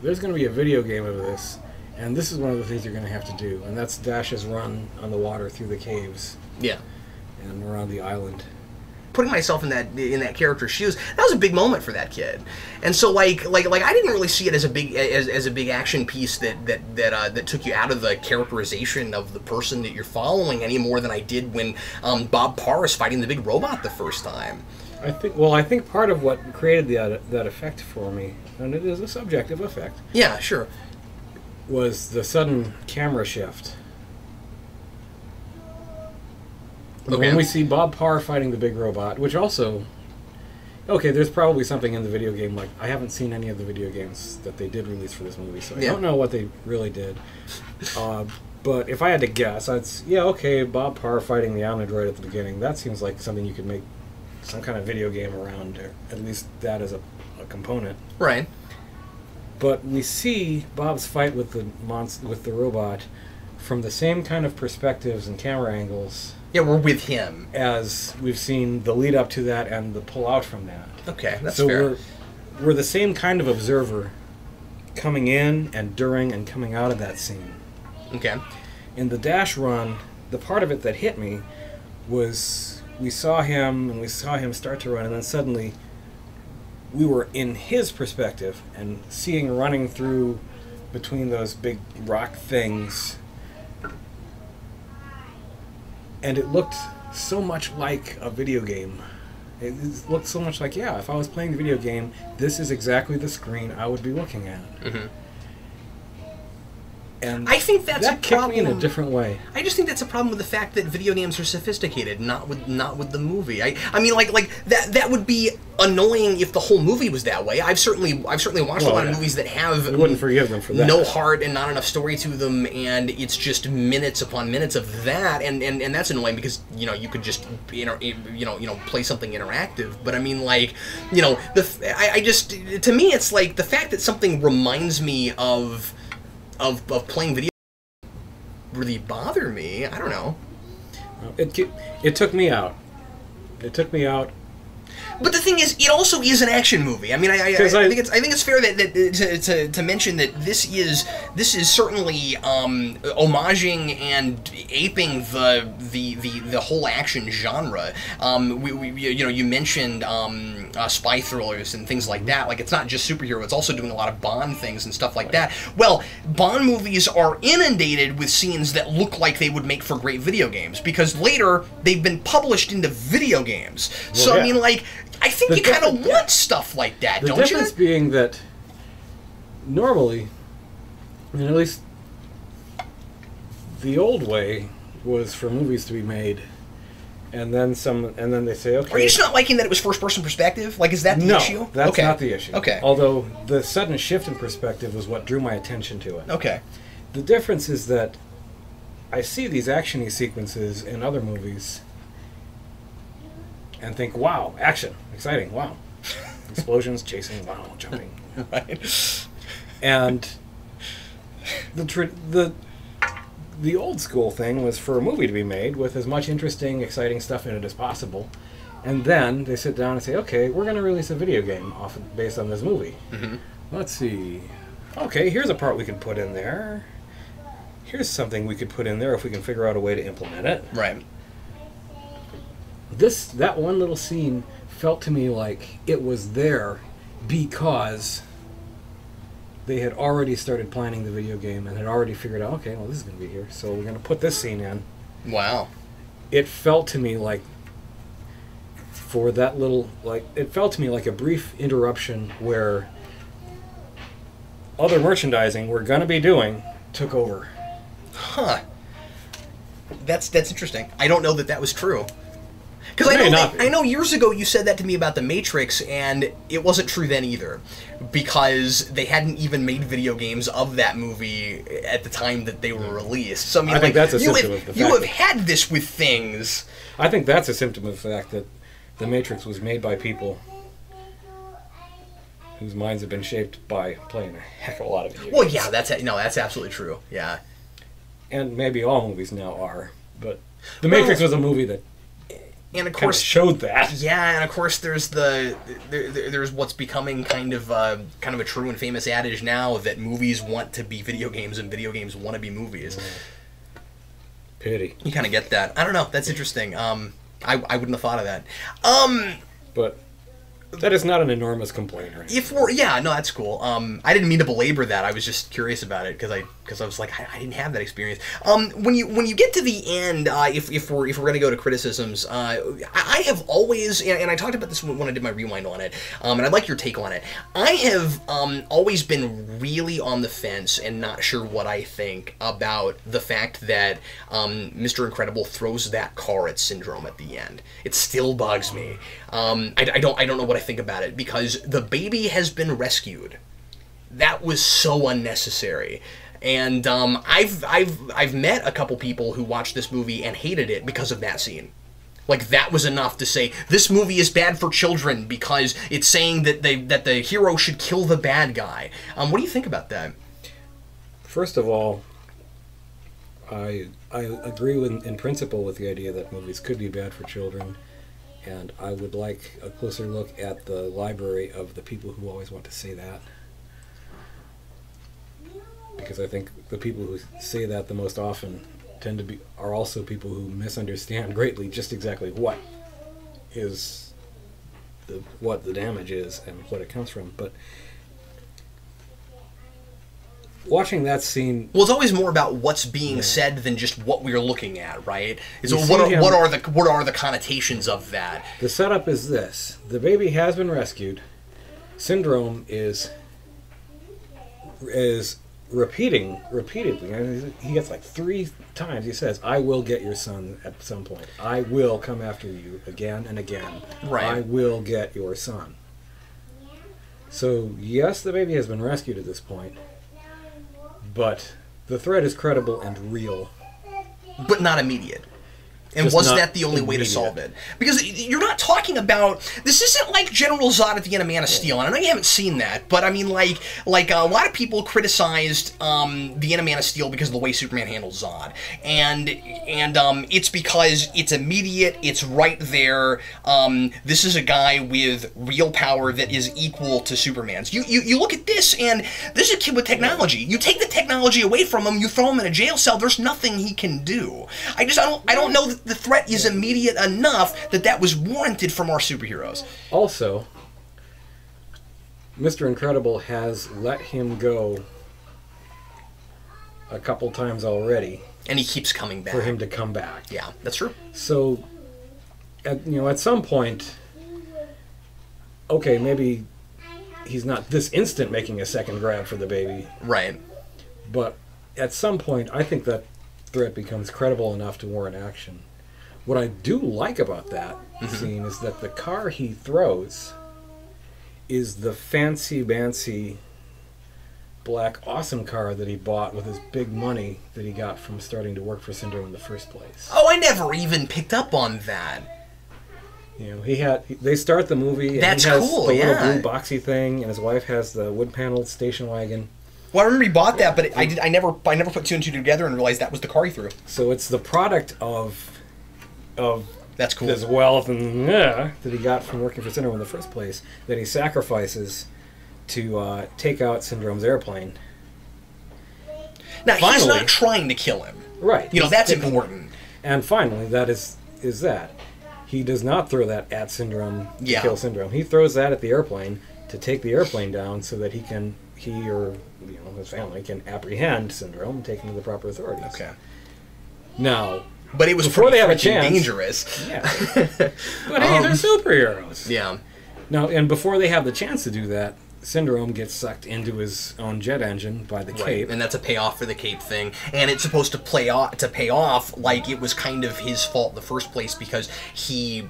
There's going to be a video game of this, and this is one of the things you're going to have to do, and that's Dash's run on the water through the caves.
Yeah.
And around the island.
Putting myself in that character's shoes, that was a big moment for that kid. And so like I didn't really see it as a big action piece that took you out of the characterization of the person that you're following any more than I did when Bob Parr is fighting the big robot the first time.
I think part of what created that effect for me, and it is a subjective effect.
Yeah, sure.
Was the sudden camera shift. Okay. When we see Bob Parr fighting the big robot, which also, okay, there's probably something in the video game, like, I haven't seen any of the video games that they did release for this movie, so I don't know what they really did. But if I had to guess, okay, Bob Parr fighting the Omnidroid at the beginning, that seems like something you could make some kind of video game around, or at least that as a component.
Right.
But we see Bob's fight with the robot from the same kind of perspectives and camera angles.
Yeah, we're with him.
As we've seen the lead up to that and the pull out from that.
Okay, that's
so
fair.
We're the same kind of observer coming in and during and coming out of that scene.
Okay.
In the dash run, the part of it that hit me was we saw him start to run, and then suddenly we were in his perspective and seeing running through between those big rock things. And it looked so much like a video game. It looked so much like, yeah, if I was playing the video game, this is exactly the screen I would be looking at.
Mm-hmm.
And
I think that's
that
a
kicked
problem.
me in a different way.
I just think that's a problem with the fact that video games are sophisticated, not with the movie. I mean, like that would be annoying if the whole movie was that way. I've certainly watched a lot of movies that have
we wouldn't forgive them for that.
No heart and not enough story to them, and it's just minutes upon minutes of that, and that's annoying because you could just play something interactive. But I mean, like, I just, to me it's like the fact that something reminds me of playing video really bother me. I don't know.
It took me out. It took me out.
But the thing is, it also is an action movie. I mean, I think it's fair that to mention that this is certainly homaging and aping the whole action genre. You mentioned spy thrillers and things like that. Like, it's not just superhero; it's also doing a lot of Bond things and stuff like that. Well, Bond movies are inundated with scenes that look like they would make for great video games because later they've been published into video games.
Well,
so
yeah.
I mean, like, I think you kind of want stuff like that, don't you?
The difference being that normally, and at least the old way was for movies to be made, and then they say, okay.
Are you just not liking that it was first-person perspective? Like, is that the issue?
No, that's not the issue.
Okay.
Although the sudden shift in perspective was what drew my attention to it.
Okay.
The difference is that I see these action-y sequences in other movies and think, wow, action, exciting, wow. Explosions, chasing, wow, jumping.
Right.
And the old school thing was for a movie to be made with as much interesting, exciting stuff in it as possible. And then they sit down and say, okay, we're going to release a video game based on this movie. Mm-hmm. Let's see. Okay, here's a part we can put in there. Here's something we could put in there if we can figure out a way to implement it.
Right.
That one little scene felt to me like it was there because they had already started planning the video game and had already figured out, okay, well, this is going to be here, so we're going to put this scene in.
Wow.
It felt to me like it felt to me like a brief interruption where other merchandising we're going to be doing took over.
Huh. That's interesting. I don't know that was true. Because I know years ago you said that to me about The Matrix, and it wasn't true then either. Because they hadn't even made video games of that movie at the time that they were released. So I mean,
think that's a symptom of the fact
you have had this with things.
I think that's a symptom of the fact that The Matrix was made by people whose minds have been shaped by playing a heck of a lot of video games.
Well, yeah, that's absolutely true. Yeah.
And maybe all movies now are, but The Matrix was a movie that
and of course
showed that.
Yeah, and of course there's there's what's becoming kind of a true and famous adage now that movies want to be video games and video games want to be movies.
Pity.
You kind of get that. I don't know. That's interesting. I wouldn't have thought of that.
But that is not an enormous complaint. Right?
That's cool. I didn't mean to belabor that. I was just curious about it because I was like, I didn't have that experience. When you get to the end, if we're gonna go to criticisms, I have always, and I talked about this when I did my rewind on it, and I'd like your take on it. I have always been really on the fence and not sure what I think about the fact that Mr. Incredible throws that car at Syndrome at the end. It still bugs me. I don't know what I think about it because the baby has been rescued. That was so unnecessary. And I've met a couple people who watched this movie and hated it because of that scene. Like, that was enough to say, this movie is bad for children because it's saying that the hero should kill the bad guy. What do you think about that?
First of all, I agree with, in principle, with the idea that movies could be bad for children, and I would like a closer look at the library of the people who always want to say that. Because I think the people who say that the most often are also people who misunderstand greatly just exactly what the damage is and what it comes from. But watching that scene,
well, it's always more about what's being said than just what we're looking at, right? So
You
what
see
are the connotations of that?
the setup is this: the baby has been rescued. Syndrome is repeatedly. And he gets like 3 times. He says, "I will get your son at some point. I will come after you again and again.
Right.
I will get your son." So yes, the baby has been rescued at this point, but the threat is credible and real.
But not immediate. And
Just
was
not
that the only way to
immediate.
solve it? Because you're not talking about... This isn't like General Zod at the end of Man of Steel, and I know you haven't seen that, but I mean, like a lot of people criticized the end of Man of Steel because of the way Superman handles Zod. And it's because it's immediate, it's right there. This is a guy with real power that is equal to Superman's. You look at this, and this is a kid with technology. You take the technology away from him, you throw him in a jail cell, there's nothing he can do. I don't know that the threat is immediate enough that was warranted from our superheroes.
Also, Mr. Incredible has let him go a couple times already.
And he keeps coming back.
For him to come back.
Yeah, that's true.
So, at some point, okay, maybe he's not this instant making a second grab for the baby.
Right.
But at some point, I think that threat becomes credible enough to warrant action. What I do like about that scene is that the car he throws is the fancy-bancy black awesome car that he bought with his big money that he got from starting to work for Syndrome in the first place.
Oh, I never even picked up on that.
You know, they start the movie and
That's
he has
cool,
the
yeah.
little blue boxy thing, and his wife has the wood-paneled station wagon.
Well, I remember he bought that, but I never put 2 and 2 together and realized that was the car he threw.
So it's the product of
That's cool.
his wealth and that he got from working for Syndrome in the first place that he sacrifices to take out Syndrome's airplane.
Now, he's
Finally-
not trying to kill him.
Right.
You know,
he's
that's
taking-
important.
And finally, that is that. He does not throw that at Syndrome to
Yeah.
kill Syndrome. He throws that at the airplane to take the airplane down so that he or his family can apprehend Syndrome and take him to the proper authorities.
Okay.
Now,
But it was
before
pretty
they have a
freaking
chance-
dangerous.
yeah. But hey, they're superheroes.
Yeah.
Now, and before they have the chance to do that, Syndrome gets sucked into his own jet engine by the cape.
And that's a payoff for the cape thing. And it's supposed to pay off like it was kind of his fault in the first place because he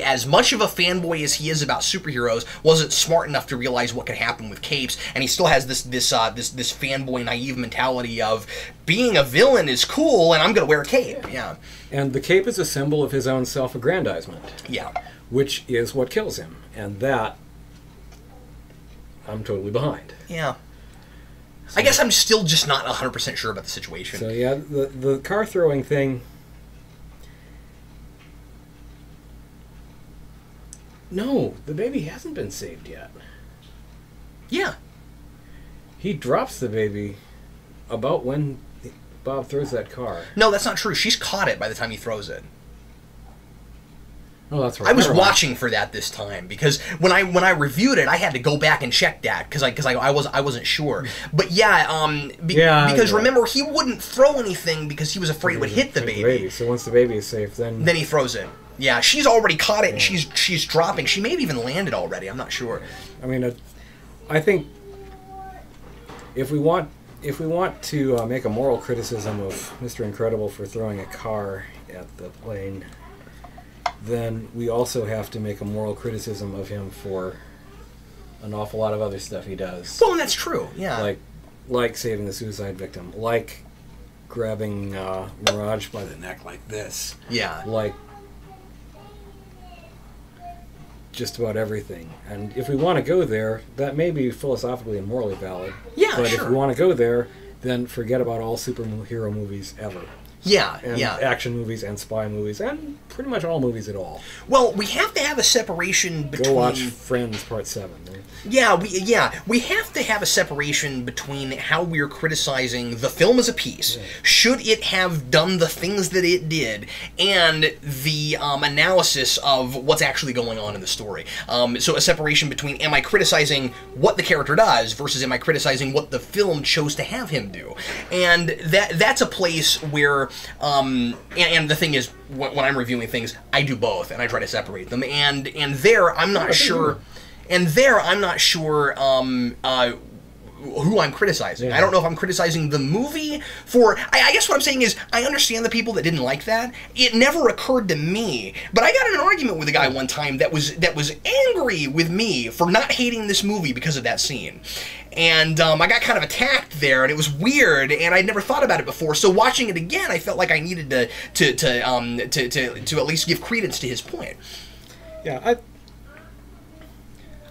as much of a fanboy as he is about superheroes, wasn't smart enough to realize what could happen with capes, and he still has this fanboy naive mentality of being a villain is cool and I'm gonna wear a cape. Yeah.
And the cape is a symbol of his own self-aggrandizement.
Yeah.
Which is what kills him. And that I'm totally behind.
Yeah. I guess I'm still just not 100% sure about the situation.
So yeah, the car throwing thing. No, the baby hasn't been saved yet.
Yeah.
He drops the baby about when Bob throws that car.
No, that's not true. She's caught it by the time he throws it.
Oh, that's right.
I was
Never mind.
watching for that this time because when I reviewed it, I had to go back and check that because I wasn't sure. But yeah, because
yeah.
remember he wouldn't throw anything because he was afraid it would hit the baby.
So once the baby is safe, then
Then he throws it. Yeah, she's already caught it and she's dropping. She may have even landed already. I'm not sure.
I mean, I think if we want to make a moral criticism of Mr. Incredible for throwing a car at the plane, then we also have to make a moral criticism of him for an awful lot of other stuff he does.
Well, and that's true. Yeah.
Like saving the suicide victim, like grabbing Mirage by the neck like this.
Yeah.
Like just about everything. And if we want to go there, that may be philosophically and morally valid.
Yeah,
but
sure.
if we want to go there, then forget about all superhero movies ever.
Yeah,
And
yeah.
action movies and spy movies and pretty much all movies at all.
Well, we have to have a separation between...
Go watch Friends Part 7. Right?
We have to have a separation between how we're criticizing the film as a piece, should it have done the things that it did, and the analysis of what's actually going on in the story. So a separation between, am I criticizing what the character does versus am I criticizing what the film chose to have him do? And that's a place where, and the thing is, when I'm reviewing things, I do both, and I try to separate them, and there, I'm not sure... And there, I'm not sure who I'm criticizing.
Yeah.
I don't know if I'm criticizing the movie for... I guess what I'm saying is, I understand the people that didn't like that. It never occurred to me. But I got in an argument with a guy one time that was angry with me for not hating this movie because of that scene. And I got kind of attacked there, and it was weird, and I'd never thought about it before. So watching it again, I felt like I needed to at least give credence to his point.
Yeah,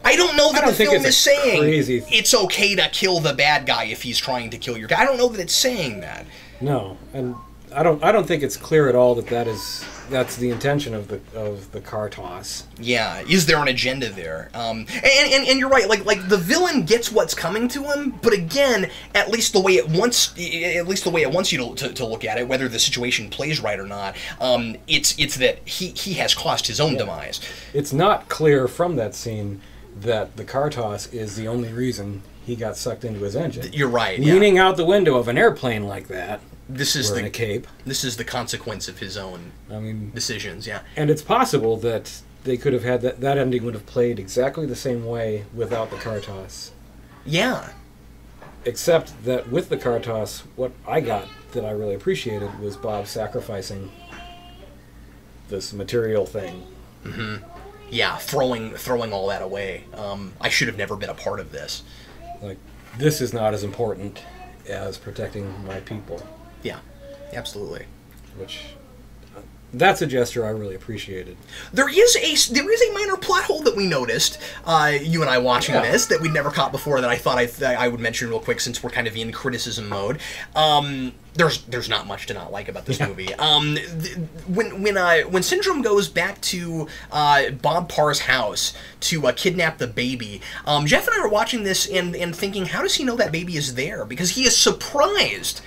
I don't know that the film is saying
crazy...
it's okay to kill the bad guy if he's trying to kill your guy. I don't know that it's saying that.
No, and I don't think it's clear at all that that's the intention of the car toss.
Yeah, is there an agenda there? And you're right. Like the villain gets what's coming to him, but again, at least the way it wants you to look at it, whether the situation plays right or not, it's that he has caused his own demise.
It's not clear from that scene that the car toss is the only reason he got sucked into his engine.
You're right.
Leaning out the window of an airplane like that.
This is
wearing a cape.
This is the consequence of his own decisions. Yeah.
And it's possible that they could have had that ending would have played exactly the same way without the car toss.
Yeah.
Except that with the car toss, what I got that I really appreciated was Bob sacrificing this material thing.
Mm-hmm. Yeah, throwing all that away. I should have never been a part of this.
Like, this is not as important as protecting my people.
Yeah, absolutely.
Which, that's a gesture I really appreciated.
There is a minor plot hole that we noticed, you and I watching this, that we'd never caught before, that I thought I would mention real quick since we're kind of in criticism mode. There's not much to not like about this movie. When Syndrome goes back to Bob Parr's house to kidnap the baby, Jeff and I were watching this and thinking, how does he know that baby is there? Because he is surprised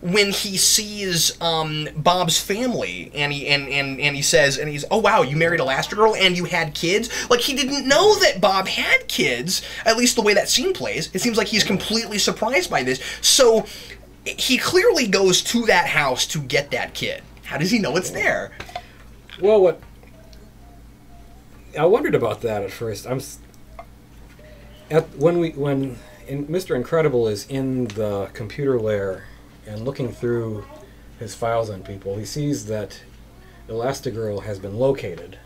when he sees Bob's family, and he says, oh wow, you married Elastigirl and you had kids? Like, he didn't know that Bob had kids, at least the way that scene plays. It seems like he's completely surprised by this. So he clearly goes to that house to get that kid. How does he know it's there?
Well, I wondered about that at first. When Mr. Incredible is in the computer lair and looking through his files on people, he sees that Elastigirl has been located,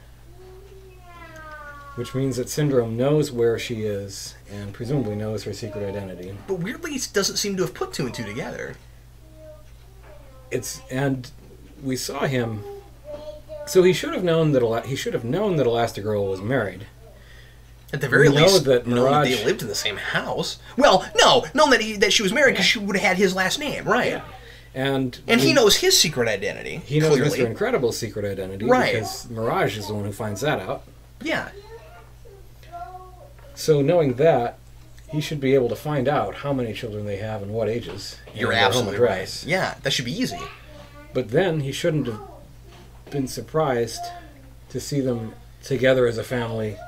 which means that Syndrome knows where she is and presumably knows her secret identity.
But weirdly, it doesn't seem to have put two and two together.
And we saw him. So he should have known that Elastigirl was married.
At the very least,
that Mirage,
they lived in the same house. Well, no, that she was married because she would have had his last name, right?
Yeah. And
he knows his secret identity.
He knows
clearly.
Mr. Incredible's secret identity,
right?
Because Mirage is the one who finds that out.
Yeah.
So knowing that, he should be able to find out how many children they have and what ages.
You're absolutely right. Yeah, that should be easy.
But then he shouldn't have been surprised to see them together as a family,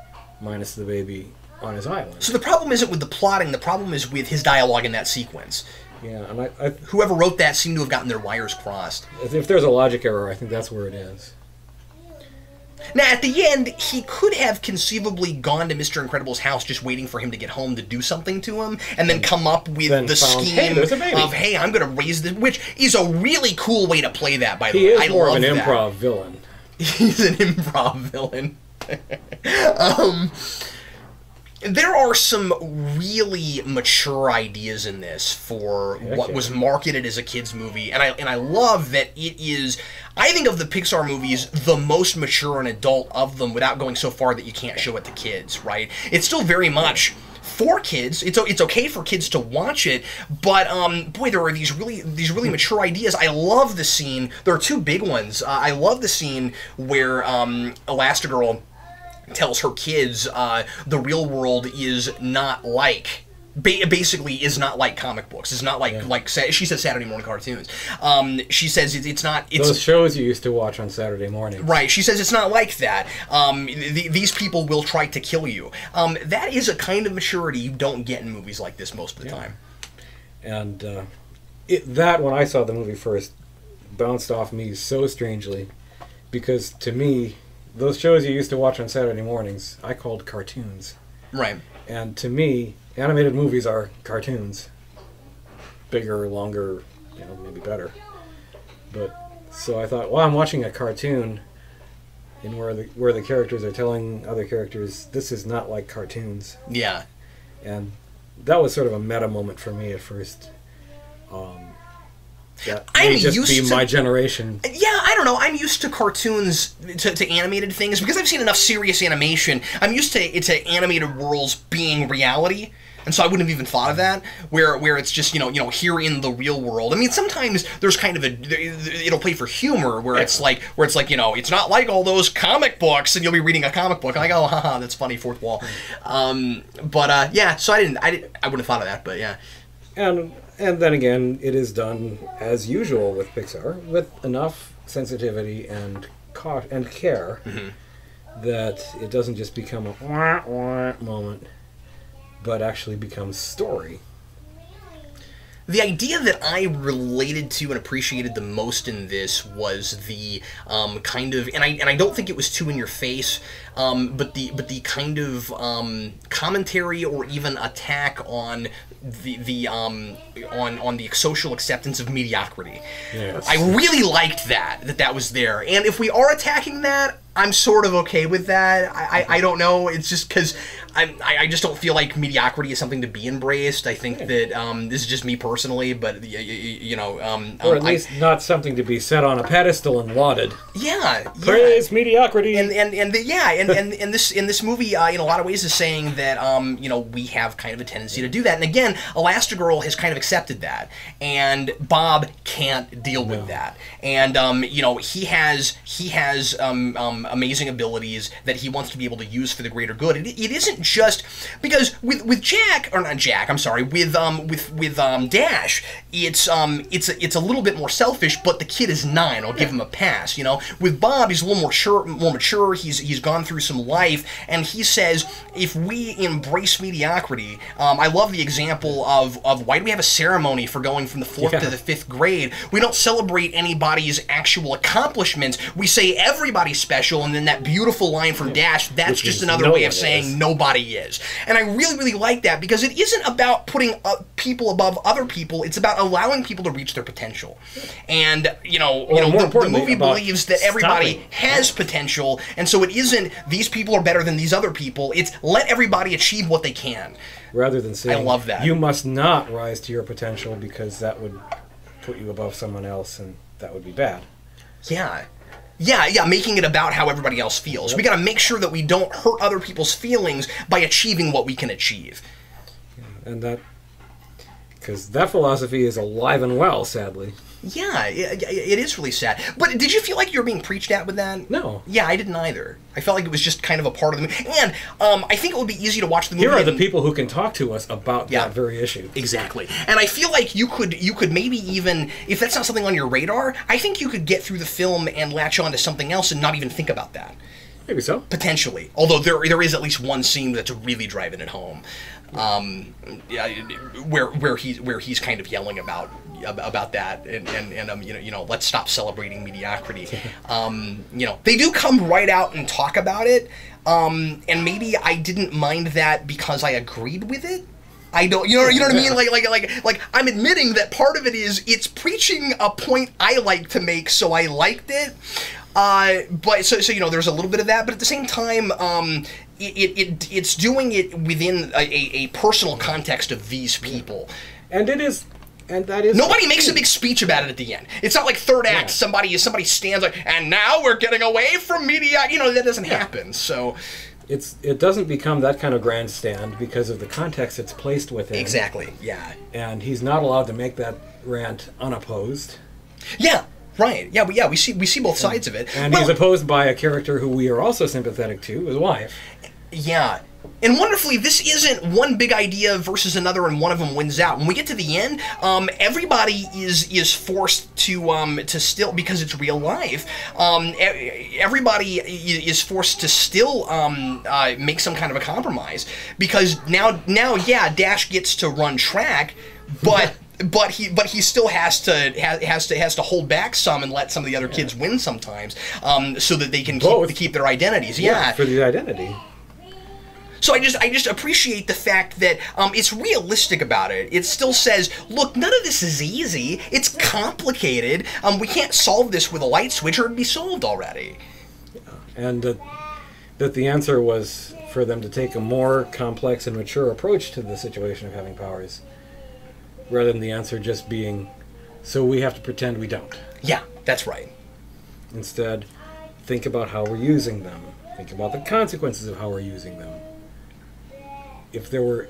minus the baby, on his island.
So the problem isn't with the plotting, the problem is with his dialogue in that sequence.
Yeah, and
whoever wrote that seemed to have gotten their wires crossed.
If there's a logic error, I think that's where it is.
Now, at the end, he could have conceivably gone to Mr. Incredible's house just waiting for him to get home to do something to him, and then come up with the scheme of, hey, I'm going to raise this, which is a really cool way to play that, by the way.
He is more of an improv villain.
He's an improv villain. There are some really mature ideas in this for what was marketed as a kids movie, and I love that it is, I think of the Pixar movies, the most mature and adult of them without going so far that you can't show it to kids, right? It's still very much for kids. It's okay for kids to watch it, but boy, there are these really mature ideas. I love the scene. There are two big ones. I love the scene where Elastigirl tells her kids the real world is not like. Basically is not like comic books. It's not like she says Saturday morning cartoons. She says it's not. It's
those shows you used to watch on Saturday morning.
Right. She says it's not like that. These people will try to kill you. That is a kind of maturity you don't get in movies like this most of the time.
And that, when I saw the movie first, bounced off me so strangely, because to me, those shows you used to watch on Saturday mornings, I called cartoons.
Right.
And to me, animated movies are cartoons. Bigger, longer, maybe better. But so I thought, well, I'm watching a cartoon in where the characters are telling other characters, this is not like cartoons.
Yeah.
And that was sort of a meta moment for me at first. That may just be my generation.
Yeah, I don't know. I'm used to cartoons, to animated things, because I've seen enough serious animation. I'm used to animated worlds being reality, and so I wouldn't have even thought of that. Where it's just here in the real world. I mean, sometimes there's kind of it'll play for humor where it's like it's not like all those comic books, and you'll be reading a comic book and like, oh, haha, that's funny, fourth wall. Yeah. So I wouldn't have thought of that, but yeah.
And then again, it is done as usual with Pixar, with enough sensitivity and care that it doesn't just become a wah-wah moment, but actually becomes story.
The idea that I related to and appreciated the most in this was the kind of, and I don't think it was too in your face, but the kind of commentary or even attack on on the social acceptance of mediocrity.
Yes.
I really liked that was there, and if we are attacking that, I'm sort of okay with that. I don't know. It's just because I just don't feel like mediocrity is something to be embraced. I think that this is just me personally, but
or at least not something to be set on a pedestal and lauded.
Yeah,
praise mediocrity.
And this movie in a lot of ways is saying that we have kind of a tendency to do that. And again, Elastigirl has kind of accepted that, and Bob can't deal with that. And he has amazing abilities that he wants to be able to use for the greater good. It isn't just because with Jack, or not Jack, I'm sorry, with Dash, it's a little bit more selfish, but the kid is 9. I'll give him a pass. With Bob, he's a little more mature. He's gone through some life, and he says if we embrace mediocrity, I love the example of why do we have a ceremony for going from the 4th to the 5th grade? We don't celebrate anybody's actual accomplishments. We say everybody's special, and then that beautiful line from Dash, that's just another way of saying nobody is. And I really, really like that, because it isn't about putting people above other people. It's about allowing people to reach their potential. And the movie believes that everybody has potential, and so it isn't these people are better than these other people. It's let everybody achieve what they can.
Rather than saying,
I love that.
You must not rise to your potential because that would put you above someone else, and that would be bad.
Yeah, making it about how everybody else feels. Yep. We got to make sure that we don't hurt other people's feelings by achieving what we can achieve.
And because that philosophy is alive and well, sadly.
Yeah, it is really sad. But did you feel like you were being preached at with that?
No.
Yeah, I didn't either. I felt like it was just kind of a part of the movie. And I think it would be easy to watch the movie.
Here are the people who can talk to us about that very issue.
Exactly. And I feel like you could maybe even, if that's not something on your radar, I think you could get through the film and latch on to something else and not even think about that.
Maybe so.
Potentially. Although there is at least one scene that's really driving it home. Where he's kind of yelling about that and let's stop celebrating mediocrity. They do come right out and talk about it, and maybe I didn't mind that because I agreed with it. I don't, you know what I mean? Like I'm admitting that part of it is it's preaching a point I like to make, so I liked it. But so there's a little bit of that, but at the same time, it's doing it within a personal context of these people,
and that is
nobody makes a big speech about it at the end. It's not like third act. Somebody stands like, and now we're getting away from media. That doesn't happen. So
it doesn't become that kind of grandstand because of the context it's placed within.
Exactly. Yeah.
And he's not allowed to make that rant unopposed.
Yeah. Right. Yeah. But yeah, we see both sides of it.
And he's opposed by a character who we are also sympathetic to, his wife.
Yeah. And wonderfully, this isn't one big idea versus another, and one of them wins out. When we get to the end, everybody is forced to still, because it's real life. Everybody is forced to still make some kind of a compromise, because now, yeah, Dash gets to run track, but. But he still has to hold back some and let some of the other kids win sometimes, so that they can keep their identities. Yeah,
for the identity.
So I just appreciate the fact that it's realistic about it. It still says, look, none of this is easy. It's complicated. We can't solve this with a light switch, or it'd be solved already.
Yeah. And that the answer was for them to take a more complex and mature approach to the situation of having powers, rather than the answer just being, so we have to pretend we don't.
Yeah, that's right.
Instead, think about how we're using them. Think about the consequences of how we're using them. If there were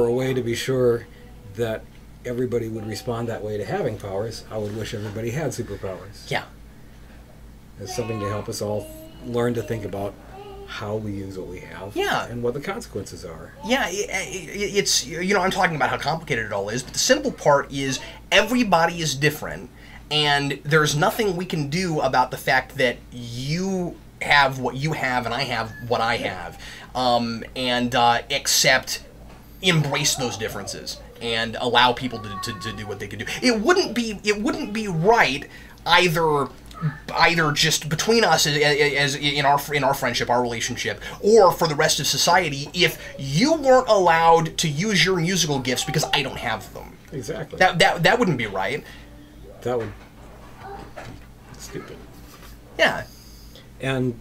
a way to be sure that everybody would respond that way to having powers, I would wish everybody had superpowers.
Yeah.
It's something to help us all learn to think about how we use what we have,
yeah,
and what the consequences are.
Yeah, it's, I'm talking about how complicated it all is, but the simple part is everybody is different, and there's nothing we can do about the fact that you have what you have and I have what I have, except embrace those differences and allow people to do what they can do. It wouldn't be right either just between us as in our friendship, our relationship, or for the rest of society, if you weren't allowed to use your musical gifts because I don't have them.
Exactly.
That wouldn't be right.
That would be stupid.
Yeah.
And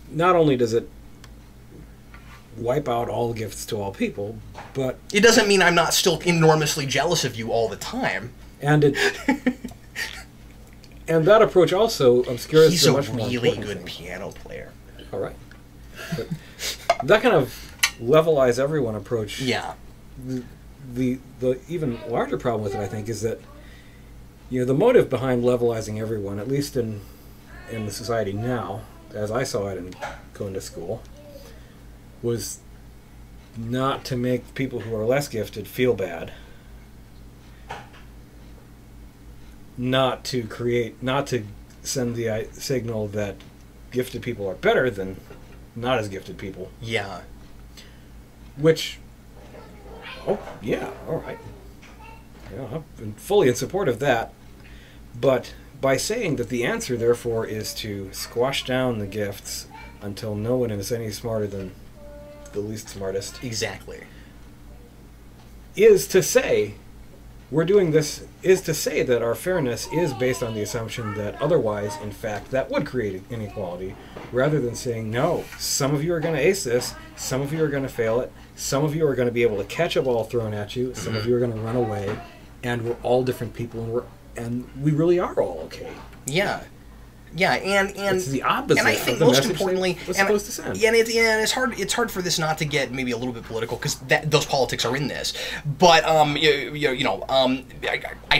not only does it wipe out all gifts to all people, but
it doesn't mean I'm not still enormously jealous of you all the time.
And it and that approach also obscures
He's
the
a
much more
really
important
good
thing.
piano player.
All right. But that kind of levelize everyone approach.
Yeah.
The even larger problem with it, I think, is that the motive behind levelizing everyone, at least in the society now, as I saw it in going to school, was not to make people who are less gifted feel bad. Not to send the signal that gifted people are better than not as gifted people.
Yeah.
Which, oh, yeah, all right. Yeah, I'm fully in support of that. But by saying that the answer, therefore, is to squash down the gifts until no one is any smarter than the least smartest.
Exactly.
Is to say that our fairness is based on the assumption that otherwise, in fact, that would create inequality, rather than saying, no, some of you are going to ace this, some of you are going to fail it, some of you are going to be able to catch a ball thrown at you, some of you are going to run away, and we're all different people, and we really are all okay.
Yeah. Yeah, and
it's the opposite.
And I think
of the
most
message
importantly,
was supposed to send.
And it's hard for this not to get maybe a little bit political, because those politics are in this. But I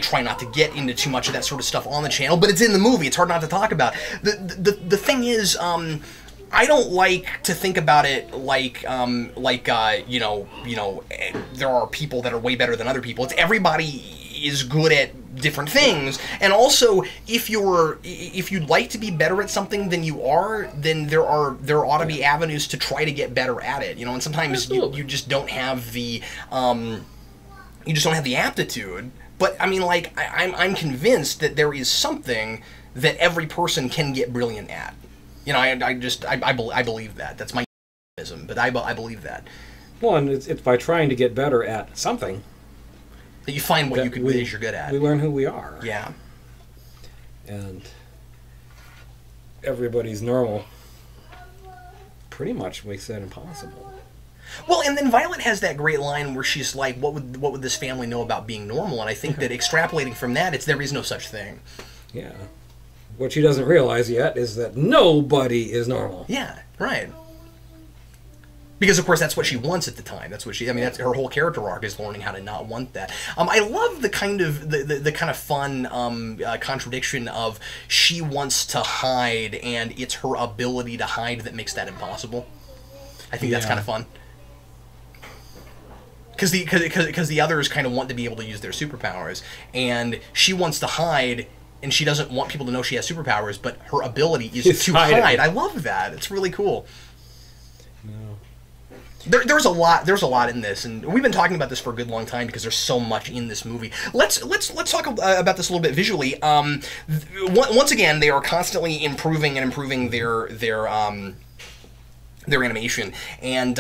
try not to get into too much of that sort of stuff on the channel. But it's in the movie. It's hard not to talk about. The thing is, I don't like to think about it like there are people that are way better than other people. It's everybody is good at different things, and also if you'd like to be better at something than you are, then there ought to be avenues to try to get better at it. And sometimes you just don't have the aptitude. But I mean, like, I'm convinced that there is something that every person can get brilliant at. I believe that. That's my ism, but I believe that.
Well, and it's by trying to get better at something
that you find what you're good at.
We learn who we are.
Yeah.
And everybody's normal pretty much makes that impossible.
Well, and then Violet has that great line where she's like, what would this family know about being normal? And I think that extrapolating from that, there is no such thing.
Yeah. what she doesn't realize yet is that nobody is normal.
Yeah, right. Because, of course, that's what she wants at the time. That's what she... I mean, that's her whole character arc is learning how to not want that. I love the kind of the kind of fun contradiction of she wants to hide, and it's her ability to hide that makes that impossible. I think that's kind of fun. Because the others kind of want to be able to use their superpowers, and she wants to hide, and she doesn't want people to know she has superpowers, but her ability is to hide. I love that. It's really cool.
No.
There's a lot in this, and we've been talking about this for a good long time because there's so much in this movie. Let's talk about this a little bit visually. Once again, they are constantly improving their animation, and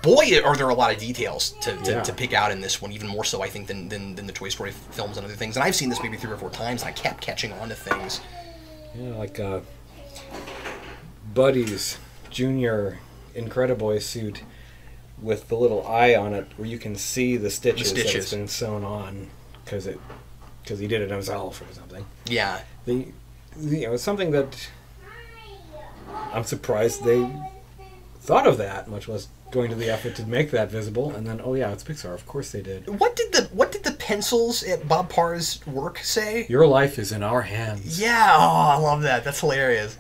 boy, are there a lot of details to pick out in this one, even more so I think than the Toy Story films and other things. And I've seen this maybe 3 or 4 times, and I kept catching on to things.
Yeah, like Buddy's Junior Incrediboy suit with the little eye on it, where you can see the stitches that it's been sewn on because he did it himself or something.
Yeah,
it's something that I'm surprised they thought of that, much less going to the effort to make that visible. And then, oh yeah, it's Pixar. Of course they did.
What did the pencils at Bob Parr's work say?
Your life is in our hands.
Yeah, oh, I love that. That's hilarious.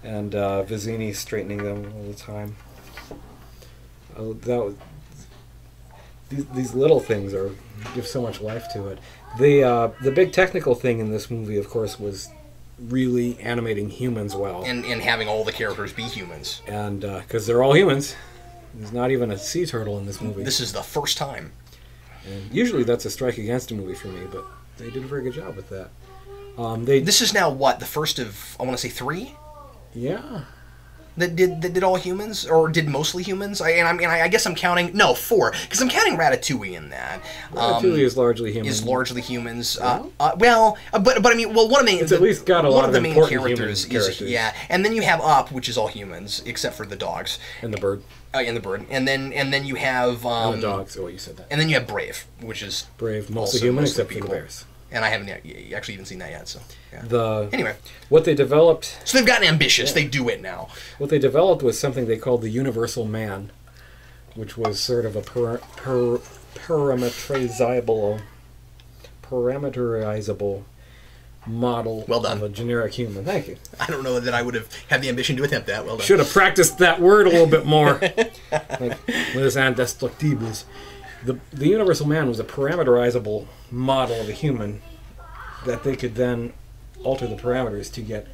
And Vizzini straightening them all the time. These little things give so much life to it. The big technical thing in this movie, of course, was really animating humans well.
And having all the characters be humans.
And because they're all humans. There's not even a sea turtle in this movie.
This is the first time.
And usually that's a strike against a movie for me, but they did a very good job with that.
This is now, what, the first of, I want to say 3?
Yeah.
That did all humans, or did mostly humans? I guess I'm counting 4, because I'm counting Ratatouille in that.
Ratatouille is largely humans.
But I mean, well, one of the
it's at least got a lot of
the main characters
is
and then you have Up, which is all humans except for the dogs
and the bird.
And then you have
the dogs. Oh, you said that.
And then you have Brave, which is
mostly human except for the bears.
And I haven't actually even seen that yet, so... Yeah. Anyway.
What they developed...
So they've gotten ambitious. Yeah. They do it now.
What they developed was something they called the Universal Man, which was sort of a parameterizable model of a generic human. Thank you.
I don't know that I would have had the ambition to attempt that. Well done.
Should have practiced that word a little bit more. Like, with indestructibles. The Universal Man was a parameterizable model of a human that they could then alter the parameters to get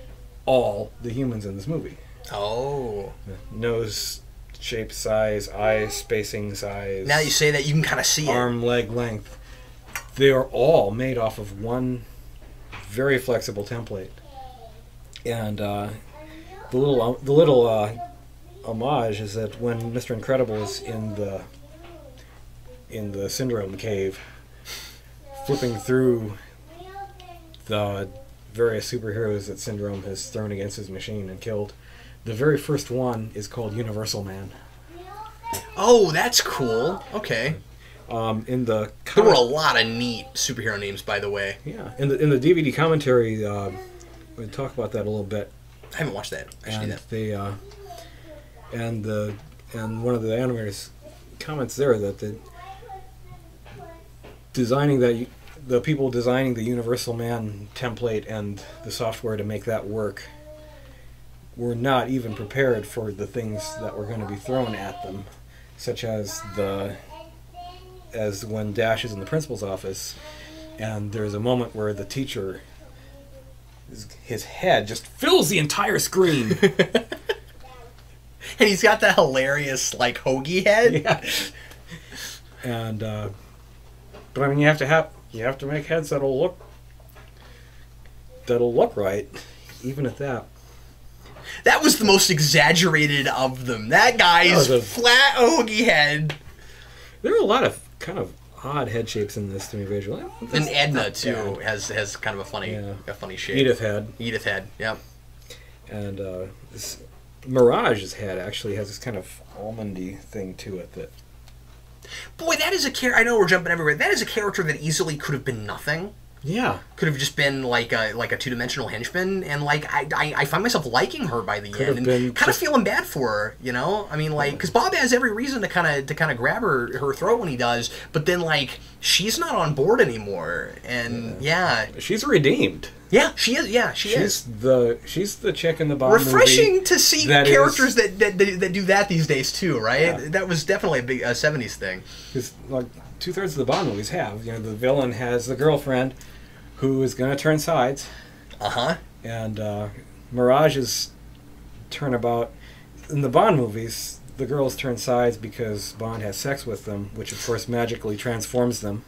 all the humans in this movie.
Oh.
Nose shape, size, eye spacing, size.
Now you say that, you can kind of see
arm, leg length. They are all made off of one very flexible template. And the little homage is that when Mr. Incredible is in the Syndrome cave, flipping through the various superheroes that Syndrome has thrown against his machine and killed, the very first one is called Universal Man.
Oh, that's cool. Okay.
There
were a lot of neat superhero names, by the way.
Yeah. In the DVD commentary, we talk about that a little bit.
I haven't watched that.
And one of the animators comments there that the people designing the Universal Man template and the software to make that work were not even prepared for the things that were going to be thrown at them, such as when Dash is in the principal's office and there's a moment where the teacher, his head just fills the entire screen.
And he's got that hilarious, like, hoagie head.
Yeah. And but I mean, you have to make heads that'll look right, even at that.
That was the most exaggerated of them. That guy's flat hoagie head.
There are a lot of kind of odd head shapes in this to me visually.
And Edna too has kind of a funny shape.
Edith head.
Yep.
And this Mirage's head actually has this kind of almondy thing to it that.
Boy, that is a character. I know we're jumping everywhere. That is a character that easily could have been nothing.
Yeah.
Could have just been like a two-dimensional henchman, and like I find myself liking her by the end, and kind of feeling bad for her, you know. I mean, like, because Bob has every reason to kind of grab her throat when he does, but then like she's not on board anymore, and
she's redeemed.
Yeah, she is. Yeah, she's
the chick in the Bob
refreshing
movie
to see characters that do that these days too, right? Yeah. That was definitely a big 70s thing.
Because like 2/3 of the Bond movies have, you know, the villain has the girlfriend who is going to turn sides. And Mirage's turnabout in the Bond movies, the girls turn sides because Bond has sex with them, which of course magically transforms them.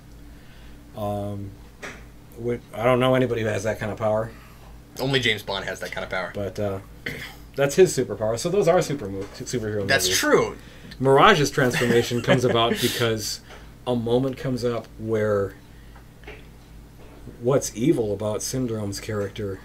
I don't know anybody who has that kind of power.
Only James Bond has that kind of power.
But that's his superpower. So those are superhero movies.
That's true.
Mirage's transformation comes about because a moment comes up where what's evil about Syndrome's character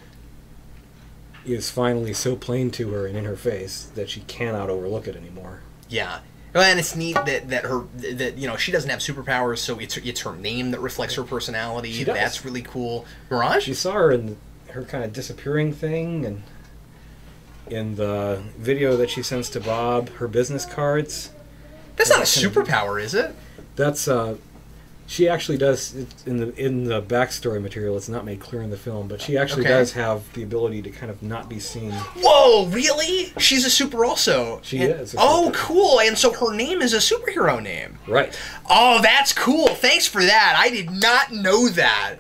is finally so plain to her and in her face that she cannot overlook it anymore.
Yeah. Well, and it's neat that you know, she doesn't have superpowers, so it's her name that reflects her personality.
She does.
That's really cool. Mirage?
You saw her in her kind of disappearing thing, and in the video that she sends to Bob, her business cards.
That's not a superpower, is it?
That's she actually does in the backstory material. It's not made clear in the film, but she actually does have the ability to kind of not be seen.
Whoa, really? She's a super also.
She is.
Oh, cool! And so her name is a superhero name.
Right.
Oh, that's cool. Thanks for that. I did not know that.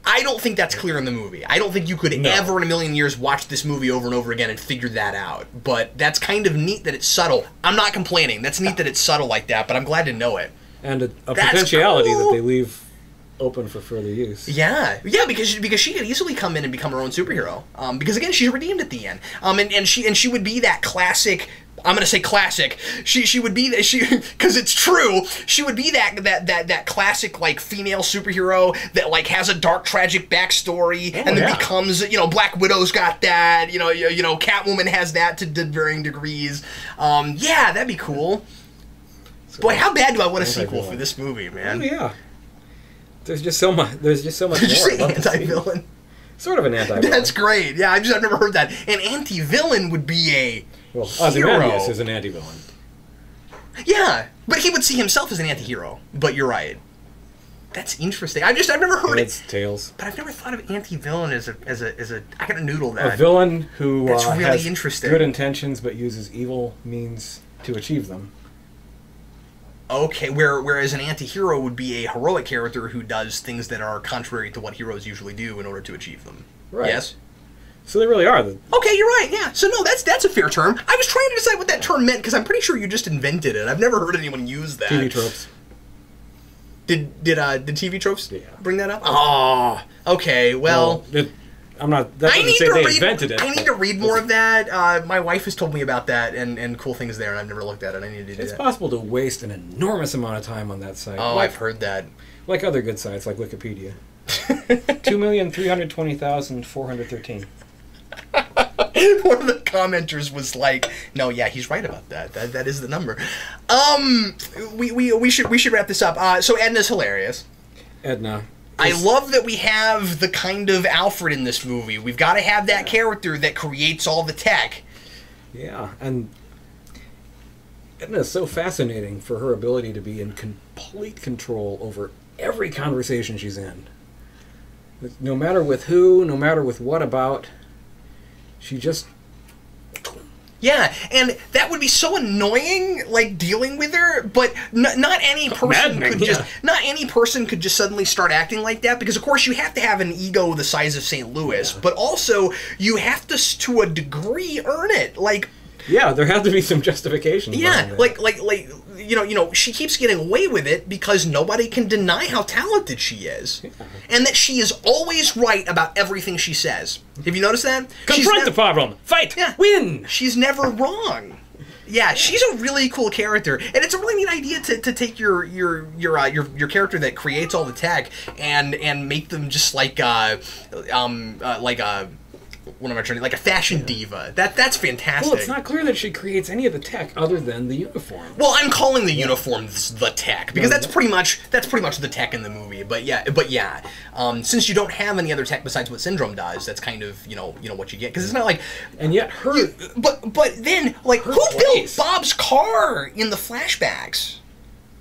I don't think that's clear in the movie. I don't think you could ever in a million years watch this movie over and over again and figure that out. But that's kind of neat that it's subtle. I'm not complaining. That's neat that it's subtle like that, but I'm glad to know it.
And a potentiality that they leave open for further use.
Yeah, because she could easily come in and become her own superhero. Because again, she's redeemed at the end. And she would be that classic. I'm gonna say classic. She would be because it's true. She would be that classic like female superhero that like has a dark tragic backstory and then becomes, you know, Black Widow's got that. You know Catwoman has that to varying degrees. Yeah, that'd be cool. Boy, how bad do I want a sequel for this movie, man?
Oh yeah. There's just so much. There's just so much
Did
more.
you say anti-villain?
Sort of an anti-villain.
That's great. Yeah, I've never heard that. An anti-villain would be a hero.
Ozymandias is an anti-villain.
Yeah, but he would see himself as an anti-hero. But you're right. That's interesting. I've never heard it.
Tails.
But I've never thought of anti-villain as a. I gotta noodle that.
A villain who
That's really
has
interesting.
Good intentions but uses evil means to achieve them.
Okay, whereas an anti-hero would be a heroic character who does things that are contrary to what heroes usually do in order to achieve them.
Right.
Yes?
So they really are.
Okay, you're right, yeah. So no, that's a fair term. I was trying to decide what that term meant, because I'm pretty sure you just invented it. I've never heard anyone use that.
TV tropes.
Did TV tropes bring that up? Oh, okay, well
I'm not. That doesn't say they invented it.
I need to read more of that. My wife has told me about that and cool things there, and I've never looked at it. I need to do that.
It's possible to waste an enormous amount of time on that site.
Oh, I've heard that.
Like other good sites, like Wikipedia. 2,320,413.
One of the commenters was like, "No, yeah, he's right about that. That is the number." We should wrap this up. So Edna's hilarious.
Edna.
I love that we have the kind of Alfred in this movie. We've got to have that character that creates all the tech.
Yeah, and Edna is so fascinating for her ability to be in complete control over every conversation she's in. No matter with who, no matter with what about, she just...
Yeah, and that would be so annoying, like dealing with her. But not any person could just suddenly start acting like that, because of course you have to have an ego the size of St. Louis, but also you have to a degree earn it. Like,
yeah, there has to be some justification.
Yeah, like you know, she keeps getting away with it because nobody can deny how talented she is, and that she is always right about everything she says. Have you noticed that?
Confront the problem, fight, win.
She's never wrong. Yeah, she's a really cool character, and it's a really neat idea to take your character that creates all the tech and make them just like what am I trying to, like a fashion diva. That's fantastic.
Well, it's not clear that she creates any of the tech other than the uniform.
Well, I'm calling the uniforms the tech because that's pretty much the tech in the movie. But yeah, since you don't have any other tech besides what Syndrome does, that's kind of you know what you get, because it's not like.
And yet
but then like who built Bob's car in the flashbacks?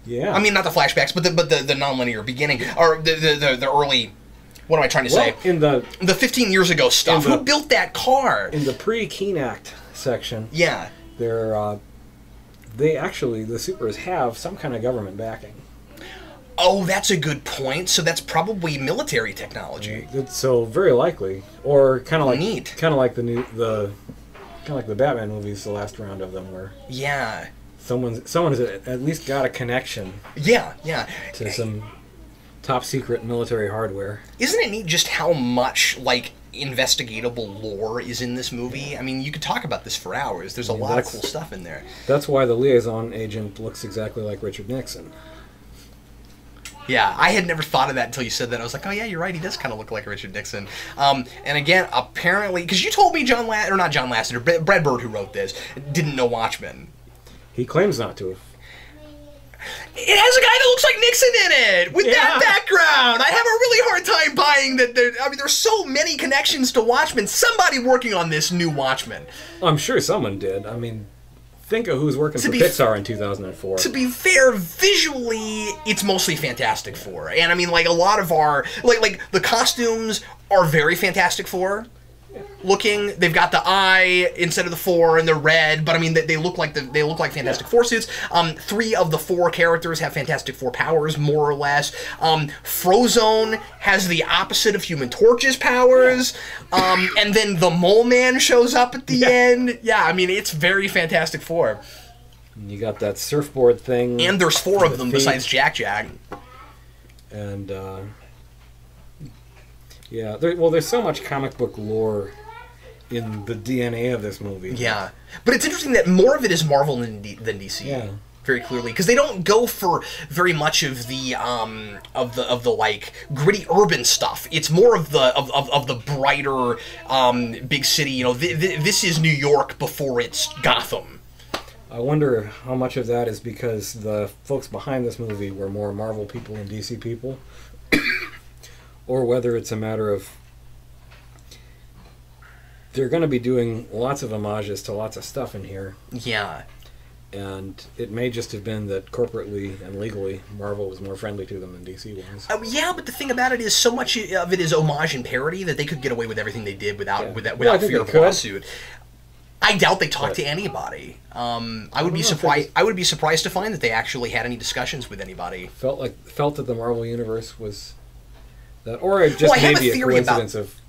Yeah.
I mean, not the flashbacks, but the nonlinear beginning or the early. What am I trying to say?
In the
15 years ago stuff. Who built that car?
In the pre-Keen Act section.
Yeah.
The Supers have some kind of government backing.
Oh, that's a good point. So that's probably military technology.
So very likely, or kind of like
neat.
Kind of like the Batman movies, the last round of them, where someone's at least got a connection.
Yeah.
To some top secret military hardware.
Isn't it neat just how much like investigatable lore is in this movie? I mean, you could talk about this for hours. There's a lot of cool stuff in there.
That's why the liaison agent looks exactly like Richard Nixon.
Yeah, I had never thought of that until you said that. I was like, oh yeah, you're right. He does kind of look like Richard Nixon. And again, apparently, because you told me not John Lasseter, Brad Bird, who wrote this, didn't know Watchmen.
He claims not to have.
It has a guy that looks like Nixon in it, with that background. I have a really hard time buying that. There's so many connections to Watchmen. Somebody working on this new Watchmen.
I'm sure someone did. I mean, think of who's working for Pixar in 2004.
To be fair, visually, it's mostly Fantastic Four. And I mean, like, a lot of our... Like the costumes are very Fantastic Four looking. They've got the eye instead of the 4, and they're red, but I mean they look like Fantastic Four suits. 3 of the 4 characters have Fantastic Four powers, more or less. Frozone has the opposite of Human Torch's powers, and then the Mole Man shows up at the end. Yeah, I mean it's very Fantastic Four.
You got that surfboard thing,
and there's 4 of them besides Jack.
And yeah, there's so much comic book lore in the DNA of this movie.
Yeah, but it's interesting that more of it is Marvel than DC.
Yeah,
very clearly, because they don't go for very much of the like gritty urban stuff. It's more of the brighter big city. You know, this is New York before it's Gotham.
I wonder how much of that is because the folks behind this movie were more Marvel people than DC people, or whether it's a matter of they're going to be doing lots of homages to lots of stuff in here.
Yeah.
And it may just have been that corporately and legally, Marvel was more friendly to them than DC was.
Yeah, but the thing about it is so much of it is homage and parody that they could get away with everything they did without fear of a lawsuit. I doubt they talked to anybody. I would be surprised. I would be surprised to find that they actually had any discussions with anybody.
Felt that the Marvel universe was that, or it just may be a coincidence of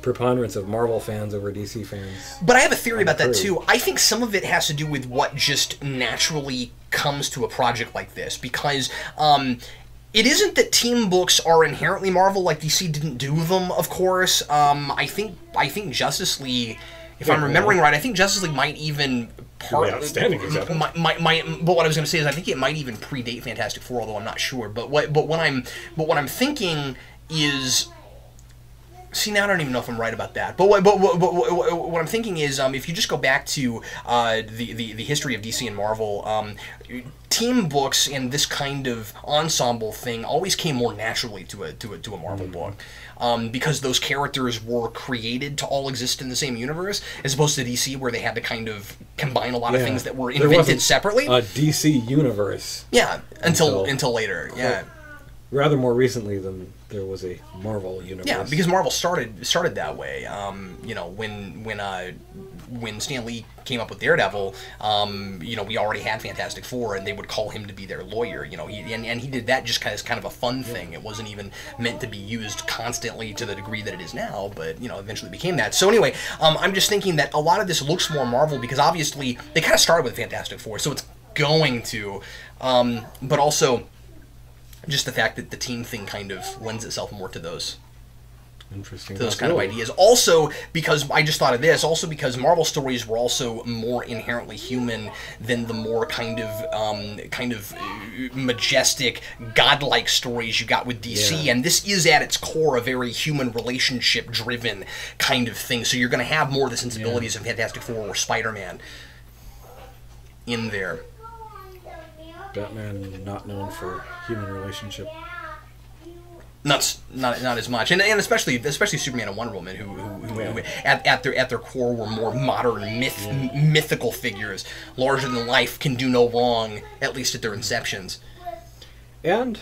preponderance of Marvel fans over DC fans.
But I have a theory about that too. I think some of it has to do with what just naturally comes to a project like this, because it isn't that team books are inherently Marvel, like DC didn't do them, of course. I think Justice League, if I'm remembering right, I think Justice League might even
outstanding example.
But what I was going to say is I think it might even predate Fantastic Four, although I'm not sure. But what I'm thinking is. See, now I don't even know if I'm right about that. But what I'm thinking is, if you just go back to the history of DC and Marvel, team books and this kind of ensemble thing always came more naturally to a Marvel book, because those characters were created to all exist in the same universe, as opposed to DC, where they had to kind of combine a lot of things that were invented separately.
A DC universe.
Yeah, until later. Yeah.
Rather more recently than there was a Marvel universe.
Yeah, because Marvel started that way. You know, when Stan Lee came up with Daredevil, you know, we already had Fantastic Four, and they would call him to be their lawyer. You know, he did that just as kind of a fun thing. It wasn't even meant to be used constantly to the degree that it is now, but you know, eventually became that. So anyway, I'm just thinking that a lot of this looks more Marvel because obviously they kind of started with Fantastic Four, so it's going to, but also. Just the fact that the team thing kind of lends itself more to those.
Interesting.
Those kind of ideas. Also, because I just thought of this, also because Marvel stories were also more inherently human than the more kind of majestic, godlike stories you got with DC.
Yeah.
And this is at its core a very human relationship-driven kind of thing. So you're going to have more of the sensibilities of Fantastic Four or Spider-Man in there.
Batman not known for human relationship.
Not as much, and especially Superman and Wonder Woman, who at their core were more modern mythical figures, larger than life, can do no wrong, at least at their inceptions.
And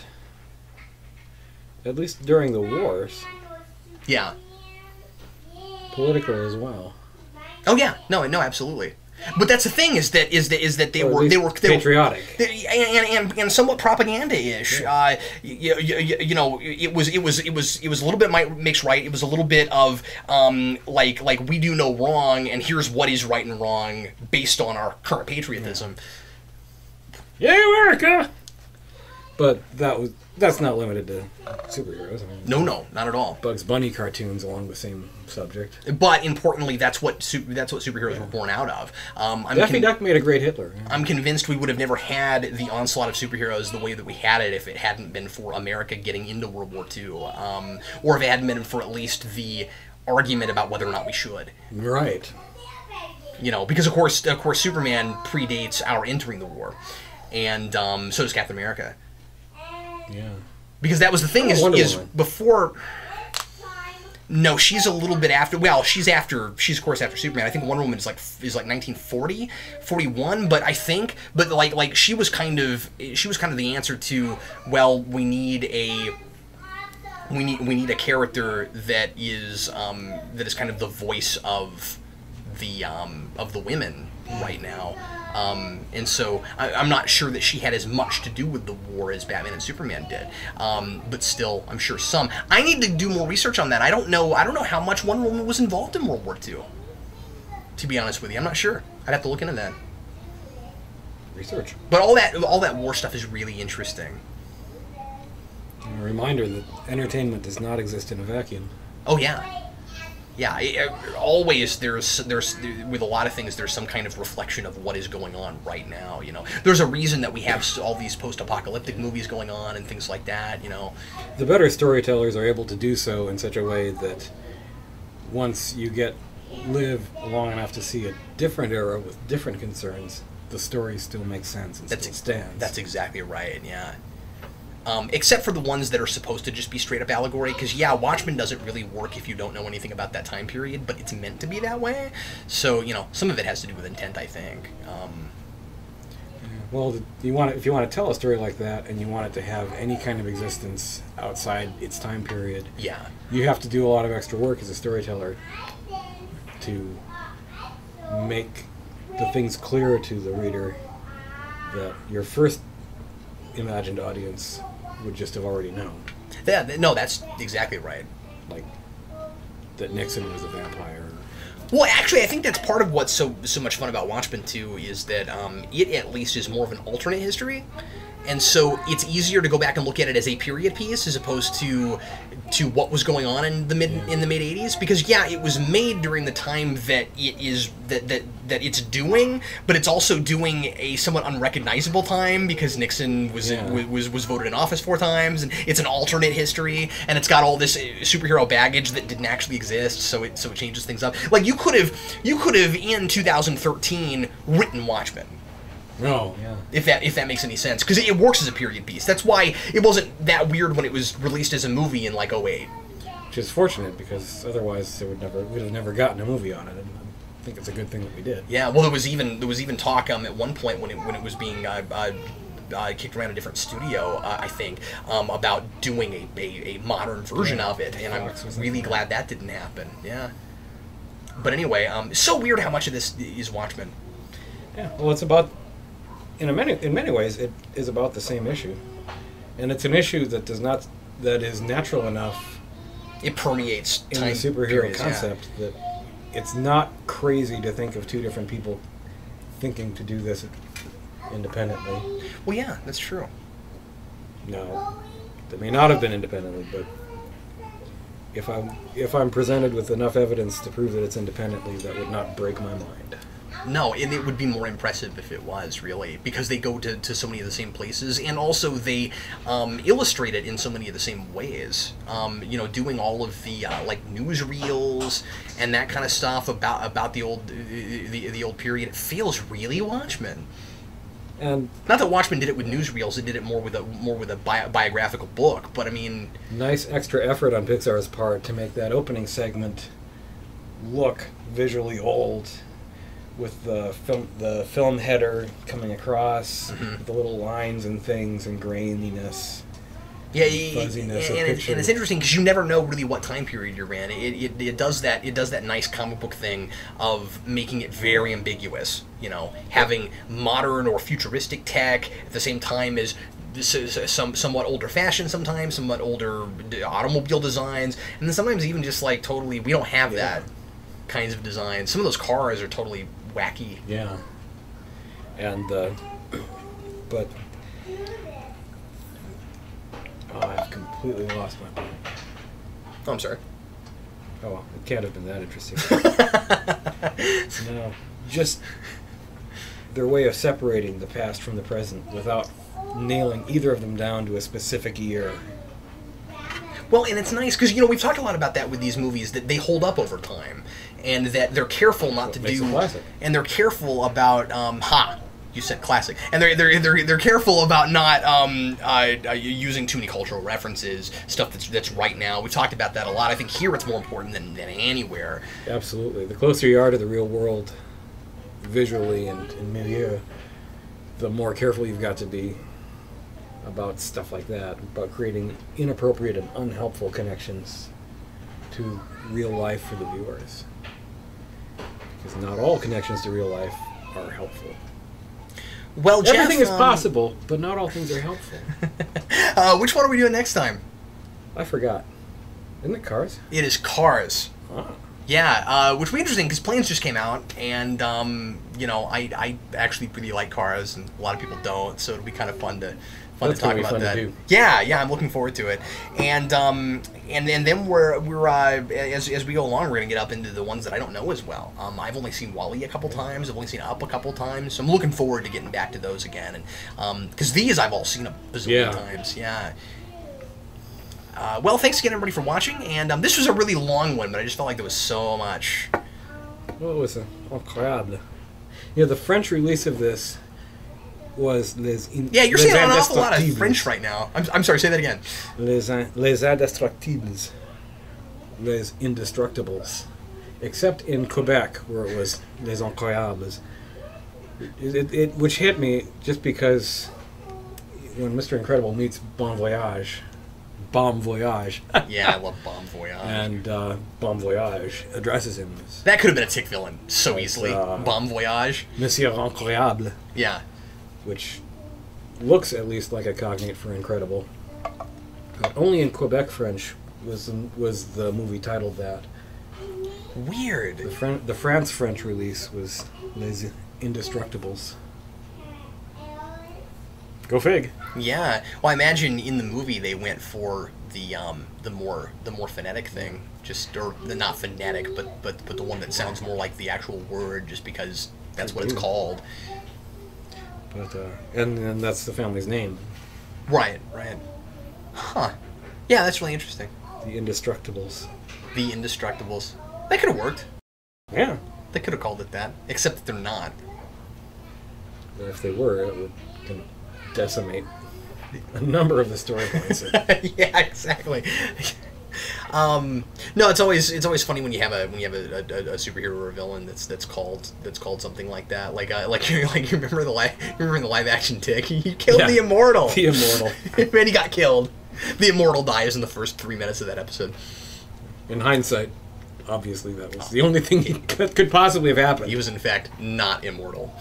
at least during the wars,
Yeah.
political as well.
Oh yeah. No, absolutely. But that's the thing is that they were
patriotic
and somewhat propaganda-ish.
Yeah.
You know, it was a little bit might makes right. It was a little bit of like we do no wrong, and here's what is right and wrong based on our current patriotism.
Yeah, America. But that's not limited to superheroes. I mean,
No, not at all.
Bugs Bunny cartoons along the same subject.
But importantly, that's what superheroes were born out of.
Daffy Duck made a great Hitler.
I'm convinced we would have never had the onslaught of superheroes the way that we had it if it hadn't been for America getting into World War II, or if it hadn't been for at least the argument about whether or not we should.
Right.
You know, because of course, Superman predates our entering the war, and so does Captain America.
Yeah.
Because that was the thing is before. No, she's a little bit after. Well, she's of course after Superman. I think Wonder Woman is like 1940, 41. But I think, like she was kind of the answer to, well, we need a character that is kind of the voice of the women right now. And so I'm not sure that she had as much to do with the war as Batman and Superman did, but still, I'm sure some. I need to do more research on that. I don't know how much Wonder Woman was involved in World War II. To be honest with you, I'm not sure. I'd have to look into that.
Research.
But all that war stuff is really interesting.
A reminder that entertainment does not exist in a vacuum.
Oh yeah. Yeah, always there's with a lot of things there's some kind of reflection of what is going on right now. You know, there's a reason that we have all these post-apocalyptic movies going on and things like that. You know,
the better storytellers are able to do so in such a way that once you live long enough to see a different era with different concerns, the story still makes sense and still stands.
That's exactly right. Yeah. Except for the ones that are supposed to just be straight up allegory, because Watchmen doesn't really work if you don't know anything about that time period, but it's meant to be that way. So some of it has to do with intent, I think.
Well, if you want to tell a story like that, and you want it to have any kind of existence outside its time period, you have to do a lot of extra work as a storyteller to make the things clearer to the reader that your first imagined audience would just have already known.
Yeah, no, that's exactly right.
Like that Nixon was a vampire.
Well, actually, I think that's part of what's so much fun about Watchmen too, is that it at least is more of an alternate history, and so it's easier to go back and look at it as a period piece as opposed to what was going on in the mid 80s, because it was made during the time that that it's doing, but it's also doing a somewhat unrecognizable time because Nixon was voted in office 4 times, and it's an alternate history, and it's got all this superhero baggage that didn't actually exist, so it changes things up. Like you could have in 2013 written Watchmen.
No, yeah.
If that makes any sense, because it works as a period piece. That's why it wasn't that weird when it was released as a movie in like 2008.
Which is fortunate, we'd have never gotten a movie on it, and I think it's a good thing that we did.
Yeah, well, there was even talk at one point when it was being kicked around a different studio, I think, about doing a modern version of it, and I'm really glad that didn't happen. Yeah. But anyway, so weird how much of this is Watchmen.
Yeah, well, it's about. In many ways, it is about the same issue, and it's an issue that is natural enough.
It permeates
in the superhero concept that it's not crazy to think of 2 different people thinking to do this independently.
Well, yeah, that's true.
No, they may not have been independently, but if I'm presented with enough evidence to prove that it's independently, that would not break my mind.
No, and it would be more impressive if it was, really, because they go to so many of the same places, and also they illustrate it in so many of the same ways. You know, doing all of the like newsreels and that kind of stuff about the old period. It feels really Watchmen.
And
not that Watchmen did it with newsreels; it did it more with a biographical book. But I mean,
nice extra effort on Pixar's part to make that opening segment look visually old, with the film header coming across, with the little lines and things and graininess.
Yeah,
fuzziness
and it's interesting because you never know really what time period you're in. It does that nice comic book thing of making it very ambiguous. You know, having modern or futuristic tech at the same time as somewhat older fashioned, sometimes somewhat older automobile designs, and then sometimes even just like totally we don't have that kinds of designs. Some of those cars are totally wacky.
Yeah, and but. Oh, I've completely lost my point.
Oh, I'm sorry.
Oh, well, it can't have been that interesting. No, just their way of separating the past from the present without nailing either of them down to a specific year.
Well, and it's nice because, you know, we've talked a lot about that with these movies, that they hold up over time, and that they're careful not to do, and they're careful about you said classic, and they're careful about not using too many cultural references, stuff that's right now. We've talked about that a lot. I think here it's more important than anywhere.
Absolutely. The closer you are to the real world, visually and in milieu, the more careful you've got to be about stuff like that, about creating inappropriate and unhelpful connections to real life for the viewers. Because not all connections to real life are helpful.
Well, Geoff,
everything is possible, but not all things are helpful.
Which one are we doing next time?
I forgot. Isn't it Cars?
It is Cars.
Ah.
Yeah, which will be interesting because Planes just came out, and you know, I actually really like Cars, and a lot of people don't, so it'll be kind of fun to talk about that. Yeah, I'm looking forward to it, and then we're as we go along, we're gonna get up into the ones that I don't know as well. I've only seen WALL-E a couple times. I've only seen Up a couple times, so I'm looking forward to getting back to those again, and because these I've all seen a bazillion times. Yeah. Well, thanks again, everybody, for watching, and this was a really long one, but I just felt like there was so much.
What was it? Incroyable. Yeah, the French release of this was
Yeah, you're saying an awful lot of French right now. I'm sorry, say that again.
Les Indestructibles. Les Indestructibles. Except in Quebec, where it was Les Incroyables. Which hit me just because when Mr. Incredible meets Bon Voyage...
Yeah, I love Bon Voyage.
And Bon Voyage addresses him as...
That could have been a Tick villain so easily. Bon Voyage.
Monsieur Incroyable.
Yeah.
Which looks at least like a cognate for Incredible. But only in Quebec French was the movie titled that.
Weird.
The France French release was Les Indestructibles. Go fig.
Yeah. Well, I imagine in the movie they went for the more phonetic thing, or the not phonetic, but the one that sounds more like the actual word, just because that's what it's called.
But and that's the family's name.
Right. Huh. Yeah, that's really interesting.
The Indestructibles.
The Indestructibles. That could have worked.
Yeah.
They could have called it that, except that they're not.
But if they were, it would decimate a number of the story points.
Yeah, exactly. No, it's always funny when you have a superhero or a villain that's called something like that. Like you remember the live action Tick? He killed the Immortal.
The Immortal.
And he got killed. The Immortal dies in the first 3 minutes of that episode.
In hindsight, obviously that was the only thing that could possibly have happened.
He was in fact not immortal.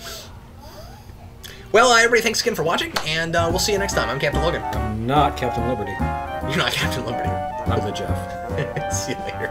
Well, everybody, thanks again for watching, and we'll see you next time. I'm Captain Logan.
I'm not Captain Liberty.
You're not Captain Liberty.
I'm the Geoff.
See you later.